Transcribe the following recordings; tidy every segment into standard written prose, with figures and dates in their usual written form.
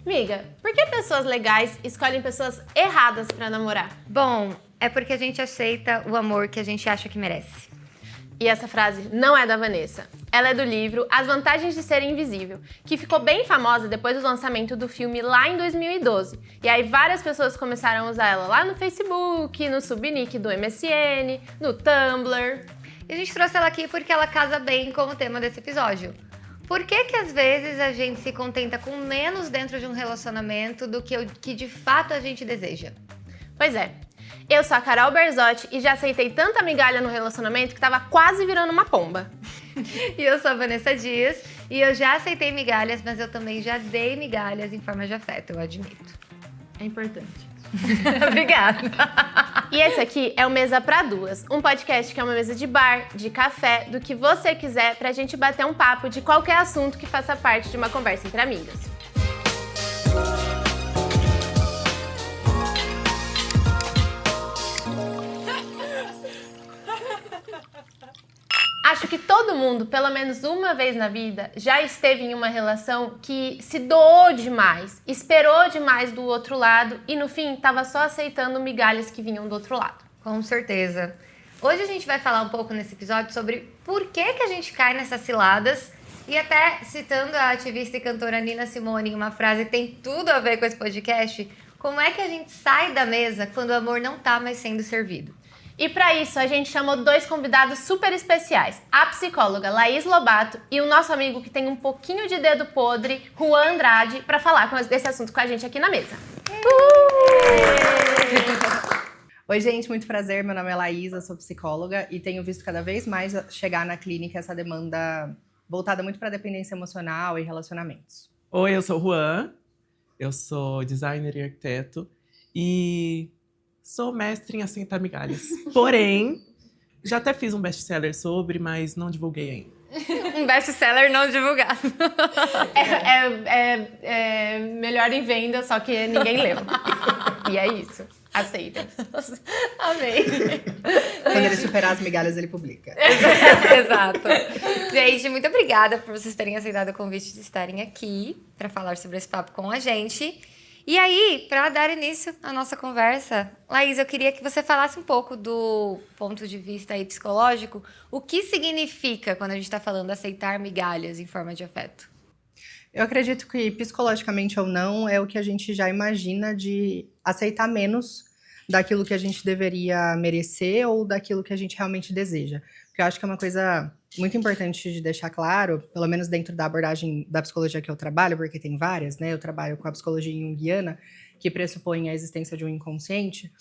Miga, por que pessoas legais escolhem pessoas erradas pra namorar? Bom, é porque a gente aceita o amor que a gente acha que merece. E essa frase não é da Vanessa. Ela é do livro As Vantagens de Ser Invisível, que ficou bem famosa depois do lançamento do filme lá em 2012. E aí várias pessoas começaram a usar ela lá no Facebook, no subnick do MSN, no Tumblr. E a gente trouxe ela aqui porque ela casa bem com o tema desse episódio. Por que às vezes a gente se contenta com menos dentro de um relacionamento do que o que de fato a gente deseja? Pois é. Eu sou a Carol Berzotti e já aceitei tanta migalha no relacionamento que tava quase virando uma pomba. E eu sou a Vanessa Dias e eu já aceitei migalhas, mas eu também já dei migalhas em forma de afeto, eu admito. É importante. Obrigada. E esse aqui é o Mesa pra Duas, um podcast que é uma mesa de bar, de café, do que você quiser pra gente bater um papo de qualquer assunto que faça parte de uma conversa entre amigas. Acho que todo mundo, pelo menos uma vez na vida, já esteve em uma relação que se doou demais, esperou demais do outro lado e no fim estava só aceitando migalhas que vinham do outro lado. Com certeza. Hoje a gente vai falar um pouco nesse episódio sobre por que a gente cai nessas ciladas e até citando a ativista e cantora Nina Simone em uma frase que tem tudo a ver com esse podcast, como é que a gente sai da mesa quando o amor não tá mais sendo servido. E para isso, a gente chamou dois convidados super especiais, a psicóloga Laís Lobato e o nosso amigo que tem um pouquinho de dedo podre, Juan Andrade, para falar desse assunto com a gente aqui na mesa. Oi, gente, muito prazer. Meu nome é Laísa, sou psicóloga e tenho visto cada vez mais chegar na clínica essa demanda voltada muito para dependência emocional e relacionamentos. Oi, eu sou o Juan, eu sou designer e arquiteto e sou mestre em aceitar migalhas. Porém, já até fiz um best-seller sobre, mas não divulguei ainda. Um best-seller não divulgado. É melhor em venda, só que ninguém leu. E é isso. Aceitem. Amei. Quando ele superar as migalhas, ele publica. Exato. Gente, muito obrigada por vocês terem aceitado o convite de estarem aqui para falar sobre esse papo com a gente. E aí, para dar início à nossa conversa, Laís, eu queria que você falasse um pouco do ponto de vista aí psicológico, o que significa quando a gente está falando aceitar migalhas em forma de afeto? Eu acredito que, psicologicamente ou não, é o que a gente já imagina de aceitar menos daquilo que a gente deveria merecer ou daquilo que a gente realmente deseja. Porque eu acho que é uma coisa muito importante de deixar claro, pelo menos dentro da abordagem da psicologia que eu trabalho, porque tem várias, né? Eu trabalho com a psicologia junguiana, que pressupõe a existência de um inconsciente.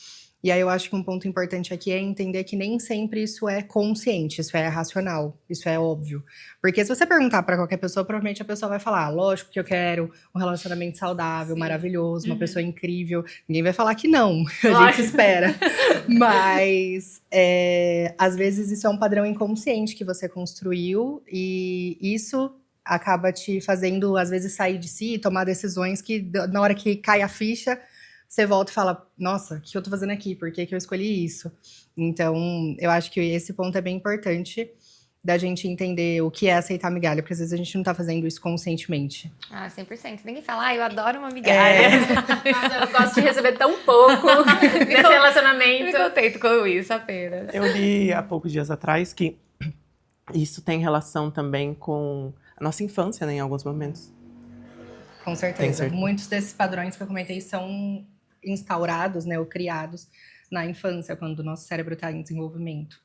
E aí eu acho que um ponto importante aqui é entender que nem sempre isso é consciente, isso é racional, isso é óbvio. Porque se você perguntar para qualquer pessoa, provavelmente a pessoa vai falar, lógico que eu quero um relacionamento saudável, maravilhoso, uma pessoa incrível. Ninguém vai falar que não, a gente espera. Mas, às vezes, isso é um padrão inconsciente que você construiu e isso acaba te fazendo, às vezes, sair de si e tomar decisões que, na hora que cai a ficha, você volta e fala, nossa, o que eu tô fazendo aqui? Por que eu escolhi isso? Então, eu acho que esse ponto é bem importante da gente entender o que é aceitar migalha, porque às vezes a gente não tá fazendo isso conscientemente. Ah, 100%. Ninguém fala, eu adoro uma migalha. Mas eu gosto de receber tão pouco nesse relacionamento. Me contento com isso apenas. Eu li há poucos dias atrás que isso tem relação também com a nossa infância, né, em alguns momentos. Com certeza. Muitos desses padrões que eu comentei são instaurados, né, ou criados na infância, quando o nosso cérebro está em desenvolvimento.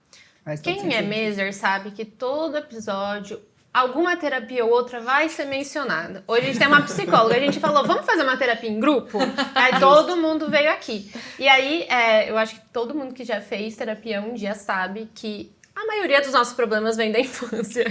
Quem é Meser sabe que todo episódio, alguma terapia ou outra vai ser mencionada. Hoje a gente tem uma psicóloga, a gente falou, vamos fazer uma terapia em grupo? Aí todo mundo veio aqui. E aí, eu acho que todo mundo que já fez terapia um dia sabe que a maioria dos nossos problemas vem da infância.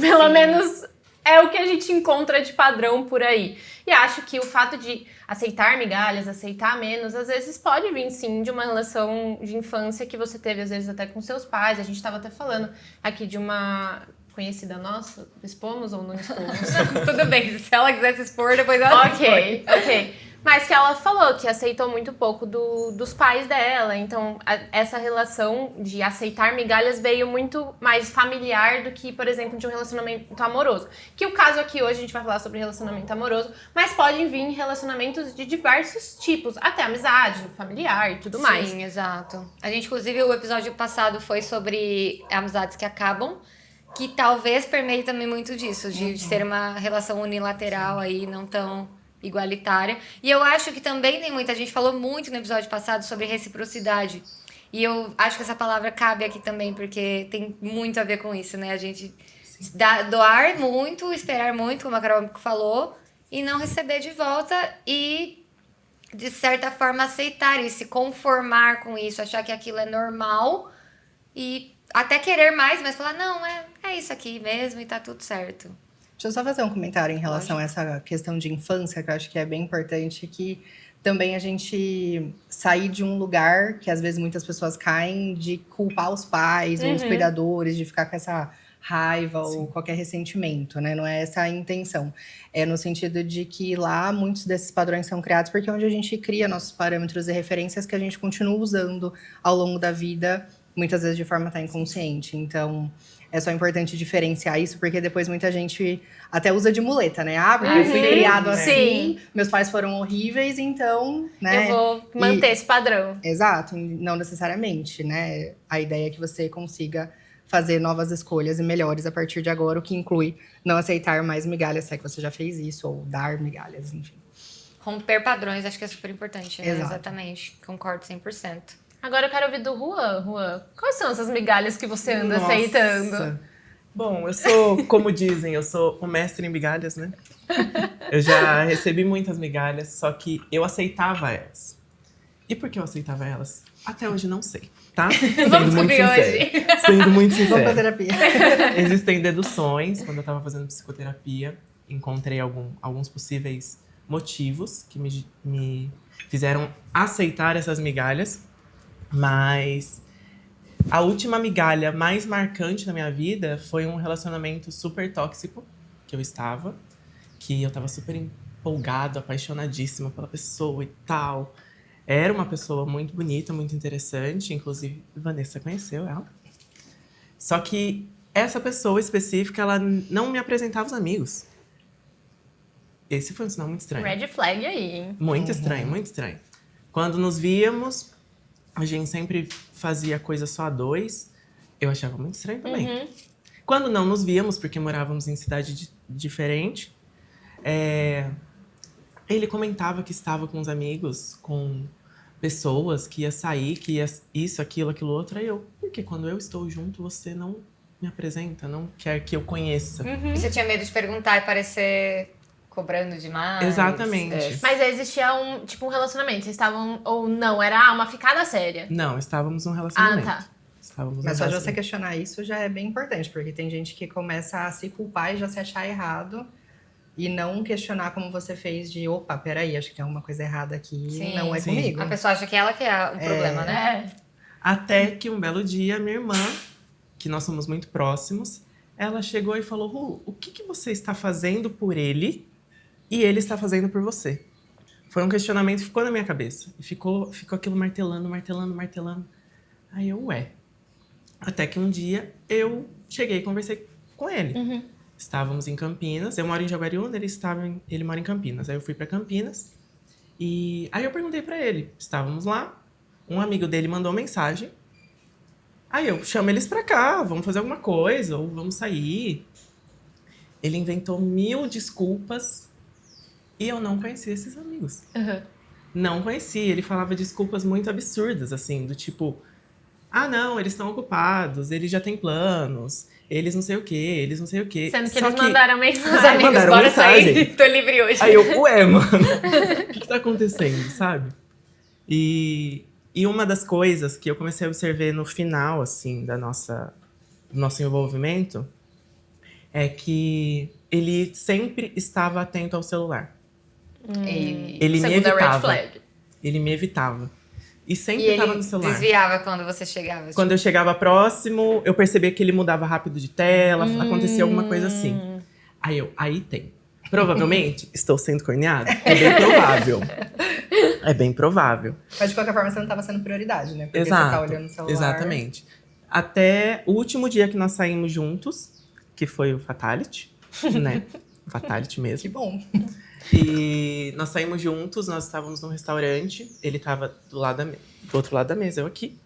Pelo menos é o que a gente encontra de padrão por aí. E acho que o fato de aceitar migalhas, aceitar menos, às vezes pode vir sim de uma relação de infância que você teve, às vezes até com seus pais. A gente estava até falando aqui de uma conhecida nossa. Expomos ou não expomos? Tudo bem, se ela quiser se expor, depois ela se expõe. Ok. Mas que ela falou que aceitou muito pouco dos pais dela. Então, essa relação de aceitar migalhas veio muito mais familiar do que, por exemplo, de um relacionamento amoroso. Que o caso aqui hoje, a gente vai falar sobre relacionamento amoroso, mas podem vir relacionamentos de diversos tipos. Até amizade, familiar e tudo mais. Sim, exato. A gente, inclusive, o episódio passado foi sobre amizades que acabam, que talvez permeie também muito disso, de ser uma relação unilateral aí, não tão igualitária. E eu acho que também tem muita gente falou muito no episódio passado sobre reciprocidade. E eu acho que essa palavra cabe aqui também, porque tem muito a ver com isso, né? A gente doar muito, esperar muito, como a Carol falou, e não receber de volta e, de certa forma, aceitar e se conformar com isso, achar que aquilo é normal e até querer mais, mas falar, não, é isso aqui mesmo e tá tudo certo. Deixa eu só fazer um comentário em relação a essa questão de infância, que eu acho que é bem importante, que também a gente sair de um lugar que às vezes muitas pessoas caem de culpar os pais ou os cuidadores, de ficar com essa raiva ou qualquer ressentimento, né? Não é essa a intenção. É no sentido de que lá muitos desses padrões são criados porque é onde a gente cria nossos parâmetros e referências que a gente continua usando ao longo da vida, muitas vezes de forma até inconsciente. Então, é só importante diferenciar isso, porque depois muita gente até usa de muleta, né? Ah, porque eu fui criado assim, meus pais foram horríveis, então, né? Eu vou manter esse padrão. Exato, não necessariamente, né? A ideia é que você consiga fazer novas escolhas e melhores a partir de agora, o que inclui não aceitar mais migalhas, se é que você já fez isso, ou dar migalhas, enfim. Romper padrões, acho que é super importante, né? Exato. Exatamente, concordo 100%. Agora eu quero ouvir do Juan. Juan, quais são essas migalhas que você anda aceitando? Bom, eu sou, como dizem, eu sou o mestre em migalhas, né? Eu já recebi muitas migalhas, só que eu aceitava elas. E por que eu aceitava elas? Até hoje não sei, tá? Vamos descobrir hoje. Sendo muito Vamos pra sincero. terapia. Existem deduções. Quando eu tava fazendo psicoterapia, encontrei alguns possíveis motivos que me fizeram aceitar essas migalhas. Mas a última migalha mais marcante na minha vida foi um relacionamento super tóxico que eu estava. Que eu tava super empolgado, apaixonadíssima pela pessoa e tal. Era uma pessoa muito bonita, muito interessante. Inclusive, Vanessa conheceu ela. Só que essa pessoa específica, ela não me apresentava os amigos. Esse foi um sinal muito estranho. Red flag aí, hein? Muito estranho, muito estranho. Quando nos víamos, a gente sempre fazia coisa só a dois. Eu achava muito estranho também. Quando não nos víamos, porque morávamos em cidade diferente, ele comentava que estava com os amigos, com pessoas, que ia sair, que ia isso, aquilo, aquilo outro. Aí eu, porque quando eu estou junto, você não me apresenta, não quer que eu conheça. E você tinha medo de perguntar e parecer cobrando demais? Exatamente. Mas existia um relacionamento. Vocês estavam, ou não, era uma ficada séria. Não, estávamos num relacionamento. Ah, tá. Estávamos num Mas só de você relacionamento. questionar isso já é bem importante, porque tem gente que começa a se culpar e já se achar errado e não questionar como você fez de, opa, peraí, acho que tem alguma coisa errada aqui, Sim, não é sim. comigo. A pessoa acha que ela que é o problema, né? Até que um belo dia, minha irmã, que nós somos muito próximos, ela chegou e falou, Ru, o que você está fazendo por ele e ele está fazendo por você? Foi um questionamento que ficou na minha cabeça. E ficou aquilo martelando. Aí eu, Até que um dia eu cheguei e conversei com ele. Estávamos em Campinas, eu moro em Jaguariúna, ele mora em Campinas. Aí eu fui para Campinas e aí eu perguntei para ele. Estávamos lá, um amigo dele mandou uma mensagem. Aí eu chamo eles pra cá, vamos fazer alguma coisa, ou vamos sair. Ele inventou 1000 desculpas e eu não conhecia esses amigos. Não conhecia, ele falava desculpas muito absurdas, assim, do tipo... Ah, não, eles estão ocupados, eles já têm planos, eles não sei o quê, eles não sei o quê. Sendo que Só eles mandaram Os mensagem. amigos, mandaram bora mensagem. sair, tô livre hoje. Aí eu, mano, o que tá acontecendo, sabe? E uma das coisas que eu comecei a observar no final, assim, do nosso envolvimento, é que ele sempre estava atento ao celular. Ele me Segunda red evitava. flag. Ele me evitava. E sempre E estava ele no celular. desviava quando você chegava. Quando eu chegava próximo, eu percebia que ele mudava rápido de tela, acontecia alguma coisa assim. Aí tem. Provavelmente, estou sendo corneada? É bem provável. É bem provável. Mas de qualquer forma, você não tava sendo prioridade, né? Porque Exato, você tá olhando o celular. exatamente. Até o último dia que nós saímos juntos, que foi o Fatality, né? O Fatality Que mesmo. bom. E nós saímos juntos, nós estávamos num restaurante, ele tava do outro lado da mesa, eu aqui.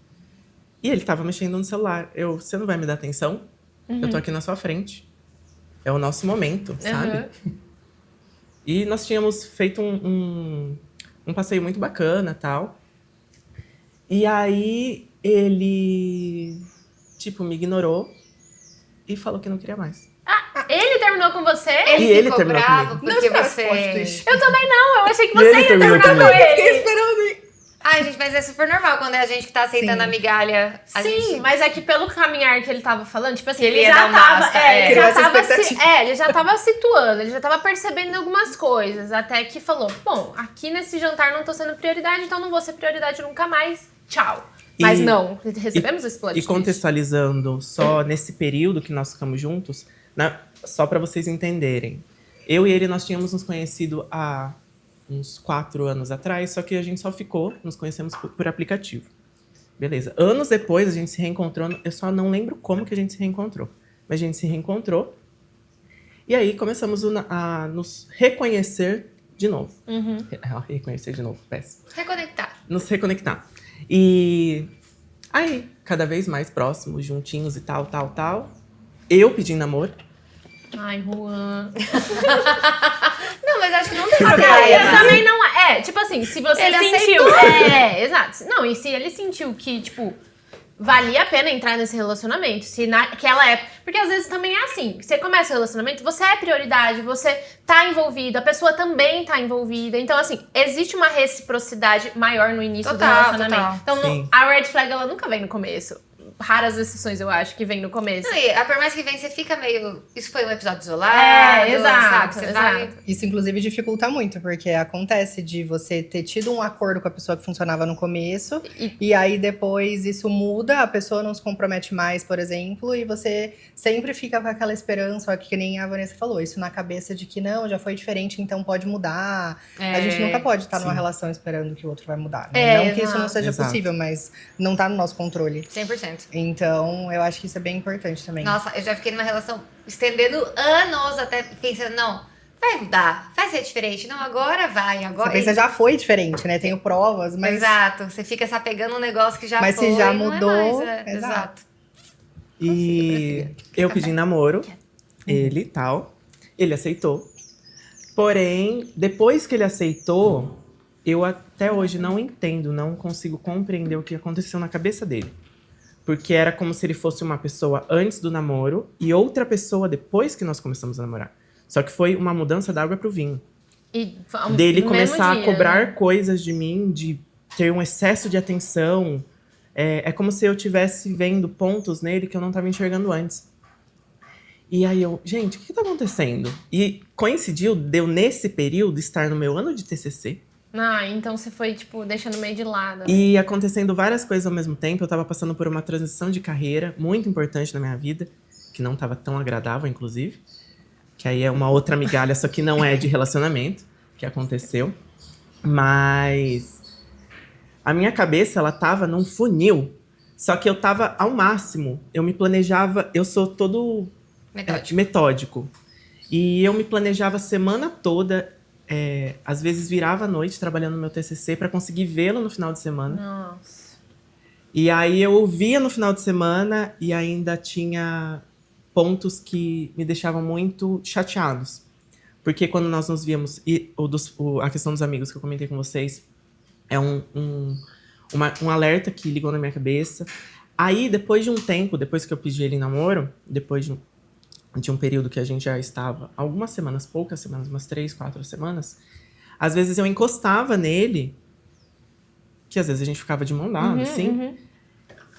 E ele tava mexendo no celular. Você não vai me dar atenção? Eu tô aqui na sua frente. É o nosso momento, sabe? E nós tínhamos feito um passeio muito bacana, tal. E aí ele, tipo, me ignorou e falou que não queria mais. Ele terminou com você? E ele ficou terminou bravo Não porque espera você... plot twist. Eu também não, eu achei que E você ele ia terminou terminar com comigo. ele. Esperando. Ai, gente, mas é super normal quando é a gente que tá aceitando Sim. a migalha. A Sim, gente... mas é que pelo caminhar que ele tava falando, tipo assim, Que ele ele ia dar já um tava. basta, Ele criou já essa tava expectativa. ele já tava situando, ele já tava percebendo algumas coisas. Até que falou: bom, aqui nesse jantar não tô sendo prioridade, então não vou ser prioridade nunca mais. Tchau. Mas E- não, recebemos esse plot E twist. contextualizando só nesse período que nós ficamos juntos, né, só pra vocês entenderem. Eu e ele, nós tínhamos nos conhecido há uns 4 anos atrás, só que a gente só ficou, nos conhecemos por aplicativo. Beleza. Anos depois, a gente se reencontrou, eu só não lembro como que a gente se reencontrou. Mas a gente se reencontrou, e aí começamos a nos reconhecer de novo. Reconhecer de novo, péssimo. Reconectar. Nos reconectar. E aí, cada vez mais próximos, juntinhos e tal. Eu pedi namoro. Ai, Juan. Não, mas acho que não tem Até problema. aí ele também não é. Tipo assim, se você Ele sentiu. aceitou. Exato. Não, e se ele sentiu que, tipo, valia a pena entrar nesse relacionamento, se naquela época. Porque às vezes também é assim: você começa o relacionamento, você é prioridade, você tá envolvido, a pessoa também tá envolvida. Então, assim, existe uma reciprocidade maior no início do Total, relacionamento. total. Então, Sim. a red flag, ela nunca vem no começo. Raras exceções, eu acho, que vem no começo. Não, e por mais que vem, você fica meio... Isso foi um episódio isolado, Exato, sabe? Você vai... exato. Isso, inclusive, dificulta muito, porque acontece de você ter tido um acordo com a pessoa que funcionava no começo, e aí depois isso muda, a pessoa não se compromete mais, por exemplo, e você sempre fica com aquela esperança, ó, que nem a Vanessa falou, isso na cabeça de que não, já foi diferente, então pode mudar. A gente nunca pode estar numa sim. relação esperando que o outro vai mudar. Né? Não que isso não exato. seja Exato. possível, mas não tá no nosso controle. 100%. Então, eu acho que isso é bem importante também. Nossa, eu já fiquei numa relação estendendo anos até pensando, não, vai mudar, vai ser diferente. Não, agora vai, agora... Você pensa, já foi diferente, né? Tenho provas, mas... Exato, você fica se apegando a um negócio que já Mas se foi, já não mudou, é mais, exato. exato. E eu pedi namoro, ele e tal. Ele aceitou. Porém, depois que ele aceitou, eu até hoje não entendo, não consigo compreender o que aconteceu na cabeça dele. Porque era como se ele fosse uma pessoa antes do namoro e outra pessoa depois que nós começamos a namorar. Só que foi uma mudança da água pro vinho. E, Dele no começar mesmo a dia, cobrar né? coisas de mim, de ter um excesso de atenção. É como se eu estivesse vendo pontos nele que eu não estava enxergando antes. E aí eu, gente, o que tá acontecendo? E coincidiu de eu, nesse período, estar no meu ano de TCC. Ah, então você foi, tipo, deixando meio de lado. E acontecendo várias coisas ao mesmo tempo. Eu tava passando por uma transição de carreira muito importante na minha vida, que não tava tão agradável, inclusive. Que aí é uma outra migalha, só que não é de relacionamento, que aconteceu. Mas a minha cabeça, ela tava num funil. Só que eu tava ao máximo. Eu me planejava, eu sou todo metódico. E eu me planejava a semana toda. Às vezes virava à noite trabalhando no meu TCC para conseguir vê-lo no final de semana. Nossa. E aí eu via no final de semana e ainda tinha pontos que me deixavam muito chateados. Porque quando nós nos víamos, e a questão dos amigos que eu comentei com vocês, é um alerta que ligou na minha cabeça. Aí, depois de um tempo, depois que eu pedi ele em namoro, depois de um período que a gente já estava, algumas semanas, poucas semanas, umas 3, 4 semanas, às vezes eu encostava nele, que às vezes a gente ficava de mão dada, assim.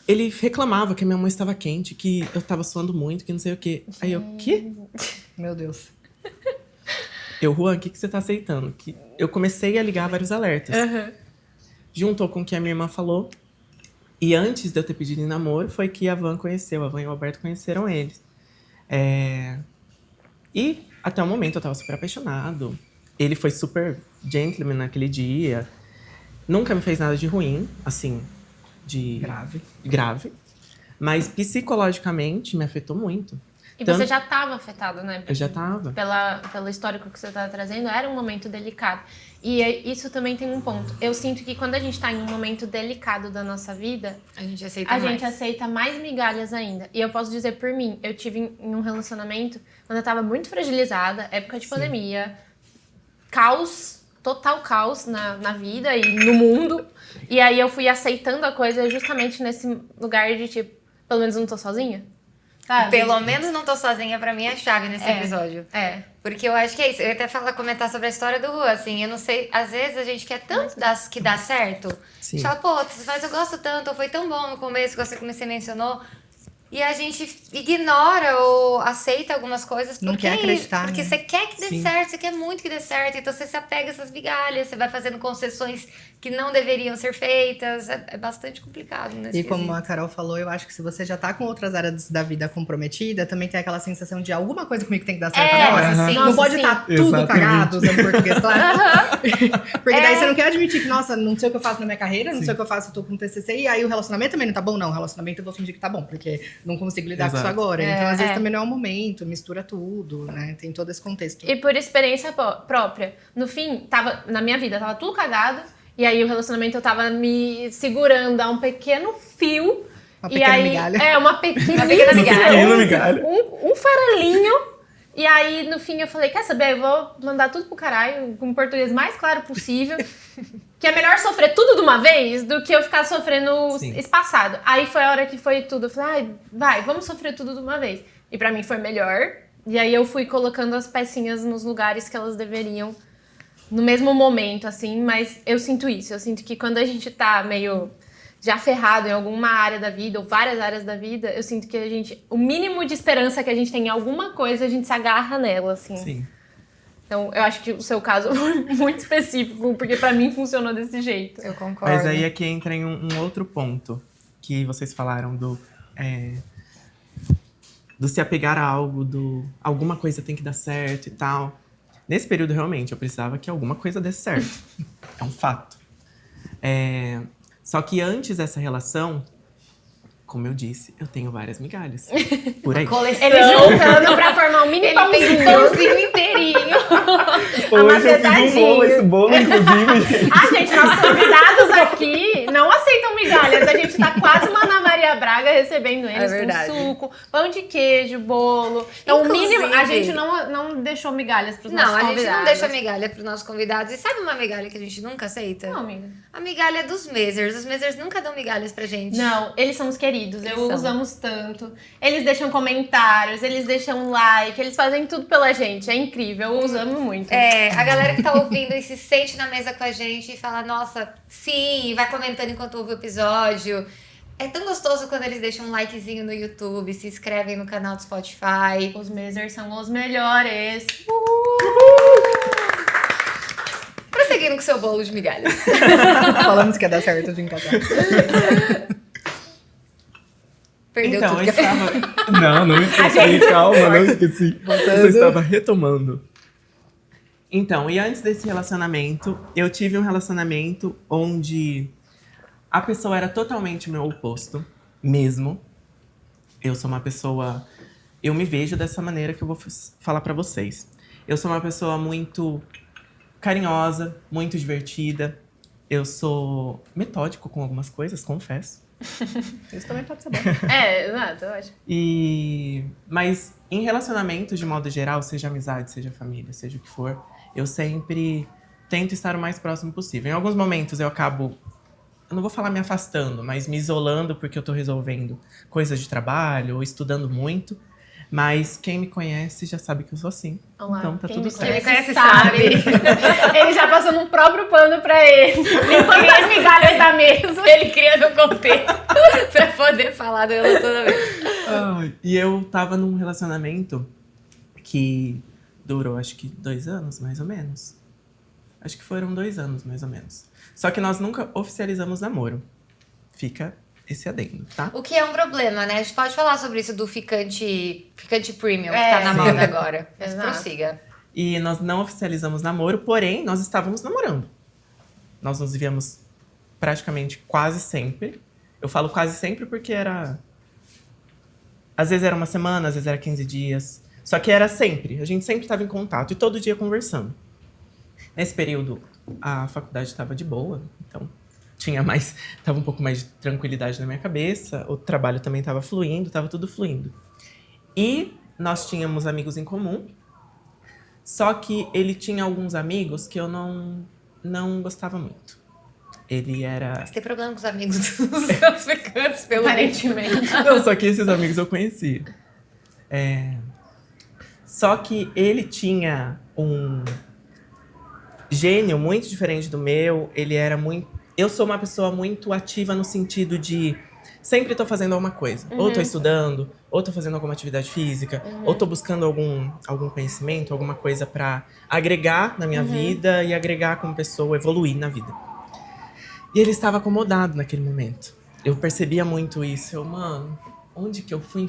Ele reclamava que a minha mão estava quente, que eu estava suando muito, que não sei o quê. Aí eu, quê? Meu Deus. Juan, o que você tá aceitando? Que eu comecei a ligar vários alertas. Juntou com o que a minha irmã falou. E antes de eu ter pedido em namoro, foi que a Van conheceu. A Van e o Alberto conheceram eles. E até o momento eu tava super apaixonado. Ele foi super gentleman naquele dia. Nunca me fez nada de ruim, assim, de grave. Mas psicologicamente me afetou muito. E você já estava afetado, né? Eu já tava. Pelo histórico que você estava trazendo, era um momento delicado. E isso também tem um ponto. Eu sinto que quando a gente tá em um momento delicado da nossa vida, A gente aceita a mais. gente aceita mais migalhas ainda. E eu posso dizer por mim, eu tive em um relacionamento quando eu tava muito fragilizada, época de pandemia, caos, total caos na vida e no mundo. E aí eu fui aceitando a coisa justamente nesse lugar de tipo, pelo menos eu não tô sozinha. Sabe? Pelo menos não tô sozinha, pra mim é a chave nesse episódio. É. Porque eu acho que é isso. Eu ia até comentar sobre a história do Juan, assim. Eu não sei, às vezes a gente quer tanto que dá certo. Sim. A gente fala, pô, mas eu gosto tanto, ou foi tão bom no começo, que você mencionou. E a gente ignora ou aceita algumas coisas porque, Não quer acreditar, porque né? você quer que dê Sim. certo, você quer muito que dê certo. Então você se apega a essas migalhas, você vai fazendo concessões que não deveriam ser feitas. É bastante complicado nesse E como quesito. a Carol falou, eu acho que se você já tá com outras áreas da vida comprometida, também tem aquela sensação de alguma coisa comigo tem que dar certo agora. sim. Não Nossa, pode sim. estar tudo Exatamente. cagado, usando português, claro. Porque daí você não quer admitir que, nossa, não sei o que eu faço na minha carreira, não sei o que eu faço, eu tô com TCC, e aí o relacionamento também não tá bom, não. O relacionamento eu vou fingir que tá bom, porque não consigo lidar com isso agora. Então, às vezes, também não é o momento, mistura tudo, né? Tem todo esse contexto. E por experiência própria. No fim, na minha vida, tava tudo cagado. E aí o relacionamento eu tava me segurando a um pequeno fio. Uma e pequena aí, migalha. uma pequena pequena migalha. Um farelinho. E aí, no fim, eu falei, quer saber? Eu vou mandar tudo pro caralho, com o português mais claro possível. Que é melhor sofrer tudo de uma vez do que eu ficar sofrendo Sim. espaçado. Aí foi a hora que foi tudo. Eu falei, ai, vai, vamos sofrer tudo de uma vez. E pra mim foi melhor. E aí eu fui colocando as pecinhas nos lugares que elas deveriam, no mesmo momento, assim. Mas eu sinto isso. Eu sinto que quando a gente tá meio já ferrado em alguma área da vida, ou várias áreas da vida, eu sinto que o mínimo de esperança que a gente tem em alguma coisa, a gente se agarra nela, assim. Sim. Então, eu acho que o seu caso foi muito específico, porque pra mim funcionou desse jeito. Eu concordo. Mas aí aqui entra em um outro ponto que vocês falaram do se apegar a algo, alguma coisa tem que dar certo e tal. Nesse período, realmente, eu precisava que alguma coisa desse certo. É um fato. Só que antes dessa relação, como eu disse, eu tenho várias migalhas. Por aí. Coleção. Ele juntando pra formar um mini Ele fez um pãozinho. pãozinho inteirinho. Hoje eu fiz um bolo, esse bolo, inclusive. Ah, gente, nossos convidados aqui não aceitam migalhas. A gente tá quase uma Ana Maria Braga recebendo eles verdade. com suco, pão de queijo, bolo. Então, o mínimo, a Inclusive- gente não deixou migalhas pros nossos Não, a convidados. gente não deixa migalha pros nossos convidados. E sabe uma migalha que a gente nunca aceita? Não, amiga. A migalha dos Mazers. Os Mazers nunca dão migalhas pra gente. Não, eles são os queridos. Eles Eu são. usamos tanto. Eles deixam comentários, eles deixam like, eles fazem tudo pela gente. É incrível, eu usamos muito. A galera que tá ouvindo e se sente na mesa com a gente e fala, nossa, sim, vai comentando enquanto ouve o episódio. É tão gostoso quando eles deixam um likezinho no YouTube, se inscrevem no canal do Spotify. Os Mazers são os melhores. Prosseguindo com seu bolo de migalhas. Falamos que ia dar certo de encaixar. Perdeu Então, tudo eu que eu estava... Não esqueci, calma, não esqueci. Eu estava retomando. Então, e antes desse relacionamento, eu tive um relacionamento onde a pessoa era totalmente o meu oposto, mesmo. Eu sou uma pessoa... Eu me vejo dessa maneira que eu vou falar pra vocês. Eu sou uma pessoa muito carinhosa, muito divertida. Eu sou metódico com algumas coisas, confesso. Isso também pode ser bom. Exato, eu acho. Mas em relacionamentos, de modo geral, seja amizade, seja família, seja o que for, eu sempre tento estar o mais próximo possível. Em alguns momentos eu acabo, eu não vou falar me afastando, mas me isolando porque eu tô resolvendo coisas de trabalho ou estudando muito. Mas quem me conhece já sabe que eu sou assim. Olá, Então tá quem tudo me certo. conhece sabe. Ele já passou num próprio pano pra ele. Limpando as migalhas da mesa. Ele criando um contexto pra poder falar dela toda vez. E eu tava num relacionamento que durou, acho que 2 anos, mais ou menos. Acho que foram 2 anos, mais ou menos. Só que nós nunca oficializamos namoro. Fica esse adendo, tá? O que é um problema, né? A gente pode falar sobre isso do ficante premium que É, tá na sim. moda agora. Mas Exato. prossiga. E nós não oficializamos namoro, porém, nós estávamos namorando. Nós nos víamos praticamente quase sempre. Eu falo quase sempre porque era... Às vezes era uma semana, às vezes era 15 dias. Só que era sempre. A gente sempre estava em contato e todo dia conversando. Nesse período, a faculdade estava de boa. Então, tava um pouco mais de tranquilidade na minha cabeça. O trabalho também estava fluindo, estava tudo fluindo. E nós tínhamos amigos em comum. Só que ele tinha alguns amigos que eu não gostava muito. Ele era... Você tem problema com os amigos dos seus ficantes, pelo Aparentemente. Não, só que esses amigos eu conhecia. Só que ele tinha um gênio muito diferente do meu. Ele era muito... Eu sou uma pessoa muito ativa no sentido de... Sempre tô fazendo alguma coisa. Ou tô estudando, ou tô fazendo alguma atividade física, ou tô buscando algum conhecimento, alguma coisa pra agregar na minha vida e agregar como pessoa, evoluir na vida. E ele estava acomodado naquele momento. Eu percebia muito isso. Eu, mano, onde que eu fui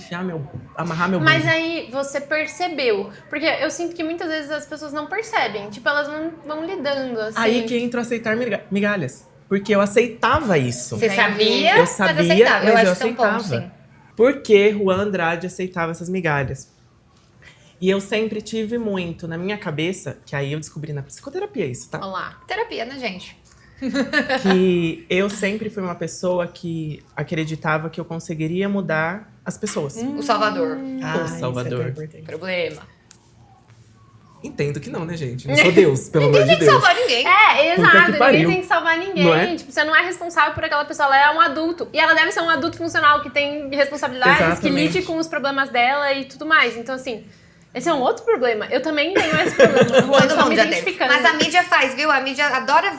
amarrar meu Mas burro? aí você percebeu. Porque eu sinto que muitas vezes as pessoas não percebem. Tipo, elas vão lidando, assim. Aí que entra o aceitar migalhas. Porque eu aceitava isso. Você sabia, Eu sabia, mas aceitava. Eu mas eu acho que é um ponto, aceitava. sim. Porque Juan Andrade aceitava essas migalhas. E eu sempre tive muito na minha cabeça, que aí eu descobri na psicoterapia isso, tá? Olha lá. Terapia, né, gente? Que eu sempre fui uma pessoa que acreditava que eu conseguiria mudar as pessoas. O Salvador. Isso é Salvador. tão importante. Problema. Entendo que não, né, gente? Não sou Deus, pelo amor de Tem que Deus. salvar ninguém. É, Puta exato. que Ninguém pariu. tem que salvar ninguém. Não é? Tipo, você não é responsável por aquela pessoa. Ela é um adulto. E ela deve ser um adulto funcional que tem responsabilidades, que Exatamente. lide com os problemas dela e tudo mais. Então, assim, esse é um outro problema. Eu também tenho esse problema. Eu Todo estou mundo me já teve. identificando. Mas a mídia faz, viu? A mídia adora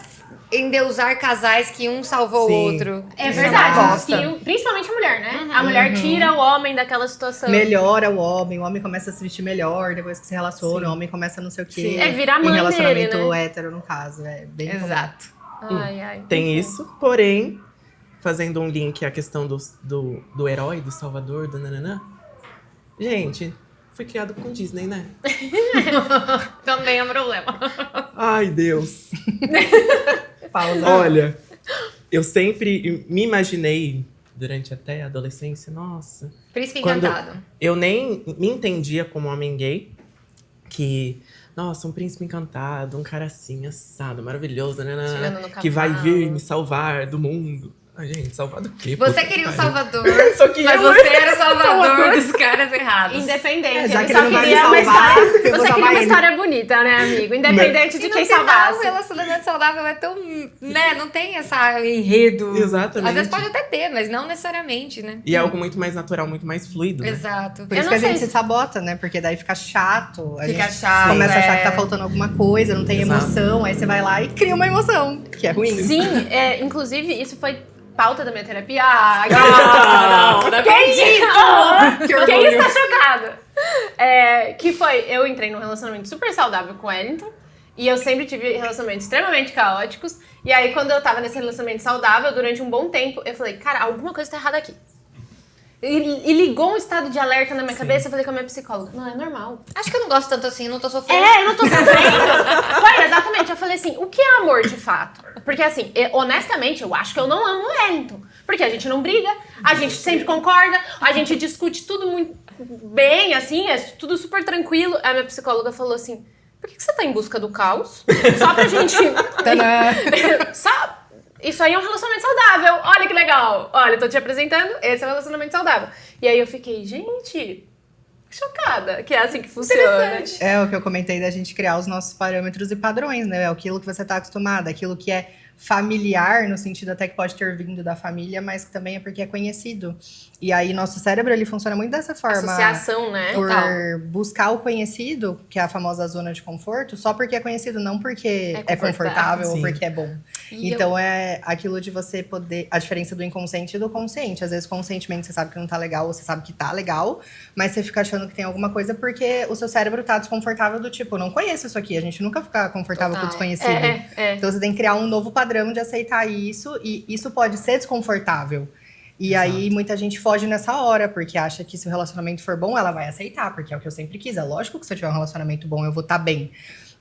endeusar casais que um salvou o Sim. outro. É Isso verdade. uma bosta. Principalmente a mulher, né? A mulher tira o homem daquela situação. Melhora o homem começa a se vestir melhor depois que se relaciona, o homem começa não sei o quê. Sim. É, vira a mãe em relacionamento dele, né? hétero, no caso. É bem comum. Exato. Ai, ai. Tem isso, porém, fazendo um link à questão do herói, do salvador, do nananã. Gente, fui criado com Disney, né? Também é um problema. Ai, Deus. Pausa. Olha, eu sempre me imaginei, durante até a adolescência, nossa... Príncipe Quando- Encantado. Eu nem me entendia como homem gay, que... Nossa, um príncipe encantado, um cara assim, assado, maravilhoso, né? Chegando no Que vai cavalo. vir me salvar do mundo. Ai, gente, salvar do quê? Você Puta queria um que pariu. Salvador, Só que mas eu- você era o Salvador dos caras errados. Independente. Já ele que só ele não vai queria me uma salvar, história. eu vou Você queria salvar uma ele. história bonita, né, amigo? Independente E de no quem final, salvasse. o relacionamento saudável é tão... Né? Não tem essa enredo. Exatamente. Às vezes pode até ter, mas não necessariamente, né? E é algo muito mais natural, muito mais fluido, né? Exato. Por Eu isso não que a gente sei se sabota, né? Porque daí fica chato. A Fica gente chato, começa a achar que tá é. faltando alguma coisa, não tem Exato. emoção. Aí você vai lá e cria uma emoção, que é ruim. Sim, inclusive, isso foi pauta da minha terapia. Não acredito! Quem está chocado? Que foi, eu entrei num relacionamento super saudável com o Wellington. E eu sempre tive relacionamentos extremamente caóticos. E aí, quando eu tava nesse relacionamento saudável, durante um bom tempo, eu falei, cara, alguma coisa tá errada aqui. E ligou um estado de alerta na minha cabeça, eu falei com a minha psicóloga, não, é normal. Acho que eu não gosto tanto assim, não tô sofrendo. Eu não tô sofrendo. Foi, exatamente. Eu falei assim, o que é amor de fato? Porque assim, honestamente, eu acho que eu não amo o Wellington. Porque a gente não briga, a gente sempre concorda, a gente discute tudo muito bem, assim, é tudo super tranquilo. A minha psicóloga falou assim, por que você tá em busca do caos? Só pra gente... Só... Isso aí é um relacionamento saudável. Olha que legal. Olha, eu tô te apresentando, esse é um relacionamento saudável. E aí eu fiquei, gente... chocada, que é assim que funciona. É o que eu comentei da gente criar os nossos parâmetros e padrões, né? É aquilo que você tá acostumado, aquilo que é familiar, no sentido até que pode ter vindo da família, mas que também é porque é conhecido. E aí, nosso cérebro, ele funciona muito dessa forma. Associação, né? Por Total. buscar o conhecido, que é a famosa zona de conforto, só porque é conhecido, não porque É é confortável ou Sim. porque é bom. E Então é aquilo de você poder. A diferença do inconsciente e do consciente. Às vezes, conscientemente, você sabe que não tá legal, ou você sabe que tá legal, mas você fica achando que tem alguma coisa porque o seu cérebro tá desconfortável do tipo, não conheço isso aqui, a gente nunca fica confortável com o Total. desconhecido. É. Então você tem que criar um novo padrão de aceitar isso, e isso pode ser desconfortável. E Exato. aí muita gente foge nessa hora, porque acha que se o relacionamento for bom, ela vai aceitar, porque é o que eu sempre quis. É lógico que se eu tiver um relacionamento bom, eu vou estar bem.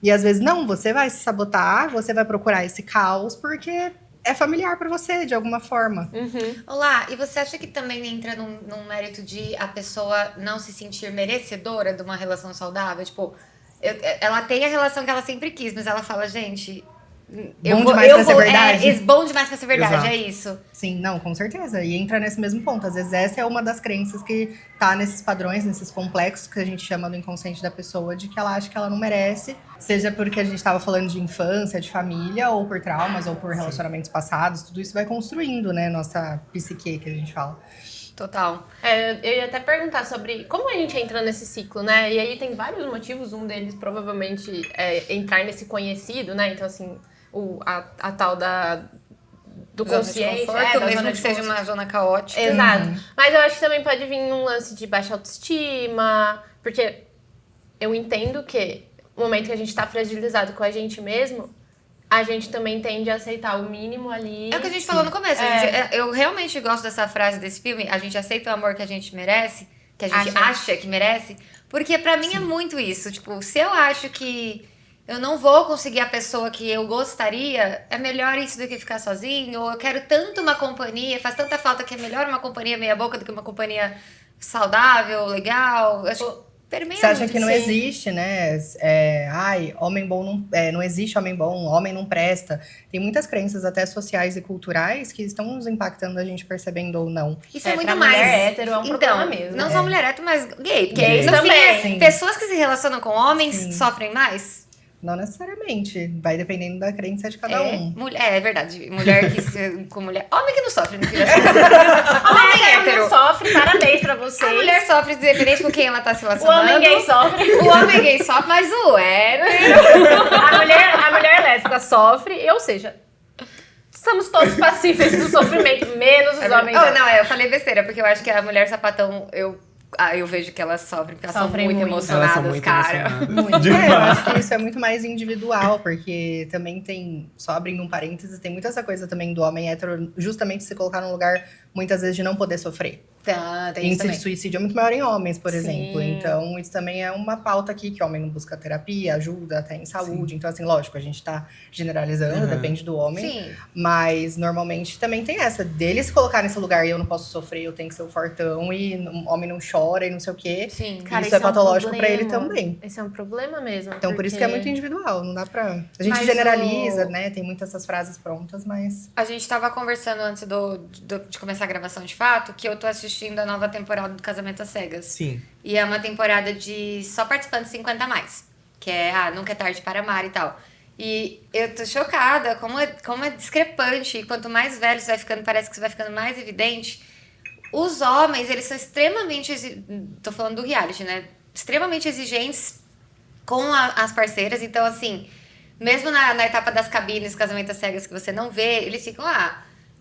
E às vezes não, você vai se sabotar, você vai procurar esse caos, porque é familiar pra você, de alguma forma. Olá, e você acha que também entra num mérito de a pessoa não se sentir merecedora de uma relação saudável? Tipo, ela tem a relação que ela sempre quis, mas ela fala, gente... Bom demais pra ser verdade. Bom demais pra ser verdade, Exato. é isso. Sim, não, com certeza. E entra nesse mesmo ponto. Às vezes essa é uma das crenças que tá nesses padrões, nesses complexos que a gente chama do inconsciente da pessoa, de que ela acha que ela não merece, seja porque a gente tava falando de infância, de família, ou por traumas, ou por relacionamentos passados. Tudo isso vai construindo, né, nossa psique, que a gente fala. Total. Eu ia até perguntar sobre como a gente entra nesse ciclo, né? E aí tem vários motivos, um deles provavelmente é entrar nesse conhecido, né? Então, assim, a tal do Zona de consciente. conforto, da mesmo zona que de seja uma zona caótica. Exato. Mas eu acho que também pode vir num lance de baixa autoestima, porque eu entendo que no momento que a gente tá fragilizado com a gente mesmo, a gente também tende a aceitar o mínimo ali. É o que a gente falou no começo. Eu realmente gosto dessa frase desse filme. A gente aceita o amor que a gente merece, que a gente acha que merece. Porque pra mim é muito isso. Tipo, se eu acho que eu não vou conseguir a pessoa que eu gostaria, é melhor isso do que ficar sozinho. Ou eu quero tanto uma companhia, faz tanta falta que é melhor uma companhia meia boca do que uma companhia saudável, legal. Eu acho permeia Você acha muito, que não sim. existe, né? Homem bom não, não existe homem bom, homem não presta. Tem muitas crenças, até sociais e culturais, que estão nos impactando a gente percebendo ou não. Isso é muito pra mais. mulher hétero é um problema então, mesmo. não só mulher hétero, mas gay. Porque Gays no fim, também. Sim. pessoas que se relacionam com homens Sim. sofrem mais. Não necessariamente. Vai dependendo da crença de cada um. É verdade. Mulher que com mulher. Homem que não sofre, no fim das contas. Homem hétero. Não sofre, parabéns pra vocês. A mulher sofre, independente com quem ela tá se O relacionando. homem gay sofre. O homem gay sofre, mas o hétero. A mulher lésbica sofre, ou seja, estamos todos passíveis do sofrimento, menos os homens Oh, héteros. não, eu falei besteira, porque eu acho que a mulher sapatão, eu vejo que elas sofrem, porque elas Sofrem são muito muito. emocionadas, Elas são muito cara. emocionadas. Eu acho que isso é muito mais individual, porque também tem, só abrindo um parênteses, tem muito essa coisa também do homem hétero, justamente se colocar num lugar, muitas vezes, de não poder sofrer. Tá, tem isso Índice também. de suicídio é muito maior em homens, por Sim. exemplo. Então, isso também é uma pauta aqui, que o homem não busca terapia, ajuda até em saúde. Então, assim, lógico, a gente tá generalizando, depende do homem. Sim. Mas, normalmente, também tem essa, dele se colocar nesse lugar e eu não posso sofrer, eu tenho que ser o fortão, e o homem não chora e não sei o quê. Sim. Cara, isso é um patológico pra problema. ele também. Esse é um problema mesmo. Então, por isso que é muito individual, não dá pra... A gente Mas generaliza, né? Tem muitas essas frases prontas, mas... A gente tava conversando antes de começar a gravação de fato, que eu tô assistindo a nova temporada do Casamento às Cegas. Sim. E é uma temporada de só participantes 50 a mais. Que é, nunca é tarde para amar e tal. E eu tô chocada como é discrepante. E quanto mais velho você vai ficando, parece que você vai ficando mais evidente. Os homens, eles são extremamente... Tô falando do reality, né? Extremamente exigentes com as parceiras. Então, assim, mesmo na etapa das cabines, Casamento às Cegas, que você não vê, eles ficam,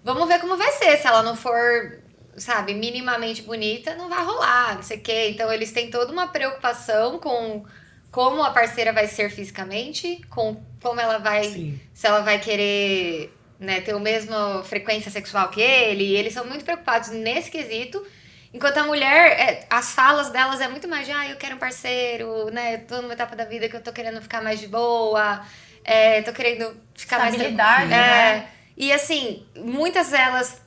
vamos ver como vai ser. Se ela não for, sabe, minimamente bonita, não vai rolar, não sei o quê. Então, eles têm toda uma preocupação com como a parceira vai ser fisicamente, com como ela vai... Sim. Se ela vai querer, né, ter a mesma frequência sexual que ele. E eles são muito preocupados nesse quesito. Enquanto a mulher, as falas delas é muito mais de, eu quero um parceiro, né? Eu tô numa etapa da vida que eu tô querendo ficar mais de boa, tô querendo ficar mais Estabilidade, tranquila. né? E assim, muitas delas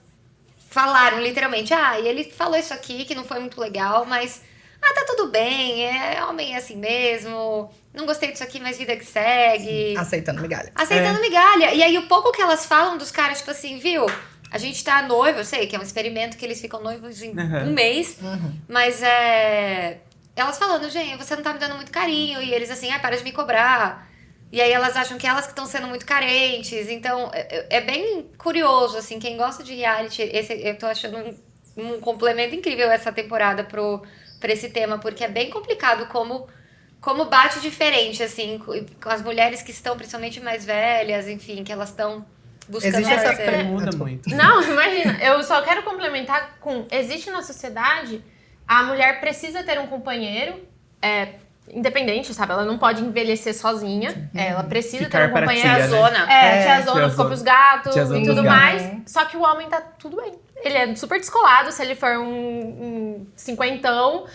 falaram literalmente, e ele falou isso aqui que não foi muito legal, mas tá tudo bem, homem é assim mesmo, não gostei disso aqui, mas vida que segue. Aceitando migalha. Aceitando migalha. E aí, o pouco que elas falam dos caras, tipo assim, viu? A gente tá noivo, eu sei que é um experimento que eles ficam noivos em um mês. Mas elas falando, gente, você não tá me dando muito carinho. E eles assim, para de me cobrar. E aí elas acham que elas que estão sendo muito carentes. Então, é bem curioso, assim, quem gosta de reality, eu tô achando um complemento incrível essa temporada pra esse tema, porque é bem complicado como bate diferente, assim, com as mulheres que estão principalmente mais velhas, enfim, que elas estão buscando Existe essa parceiro. Muda muito. Não, imagina. Eu só quero complementar com... Existe na sociedade, a mulher precisa ter um companheiro independente, sabe? Ela não pode envelhecer sozinha. Ela precisa Ficar ter um para companheiro. tia, né? Zona. Tiazona, tiazona. ficou pros gatos Tiazona e dos tudo gatos. mais. Só que o homem tá tudo bem. ele é super descolado, se ele for um cinquentão,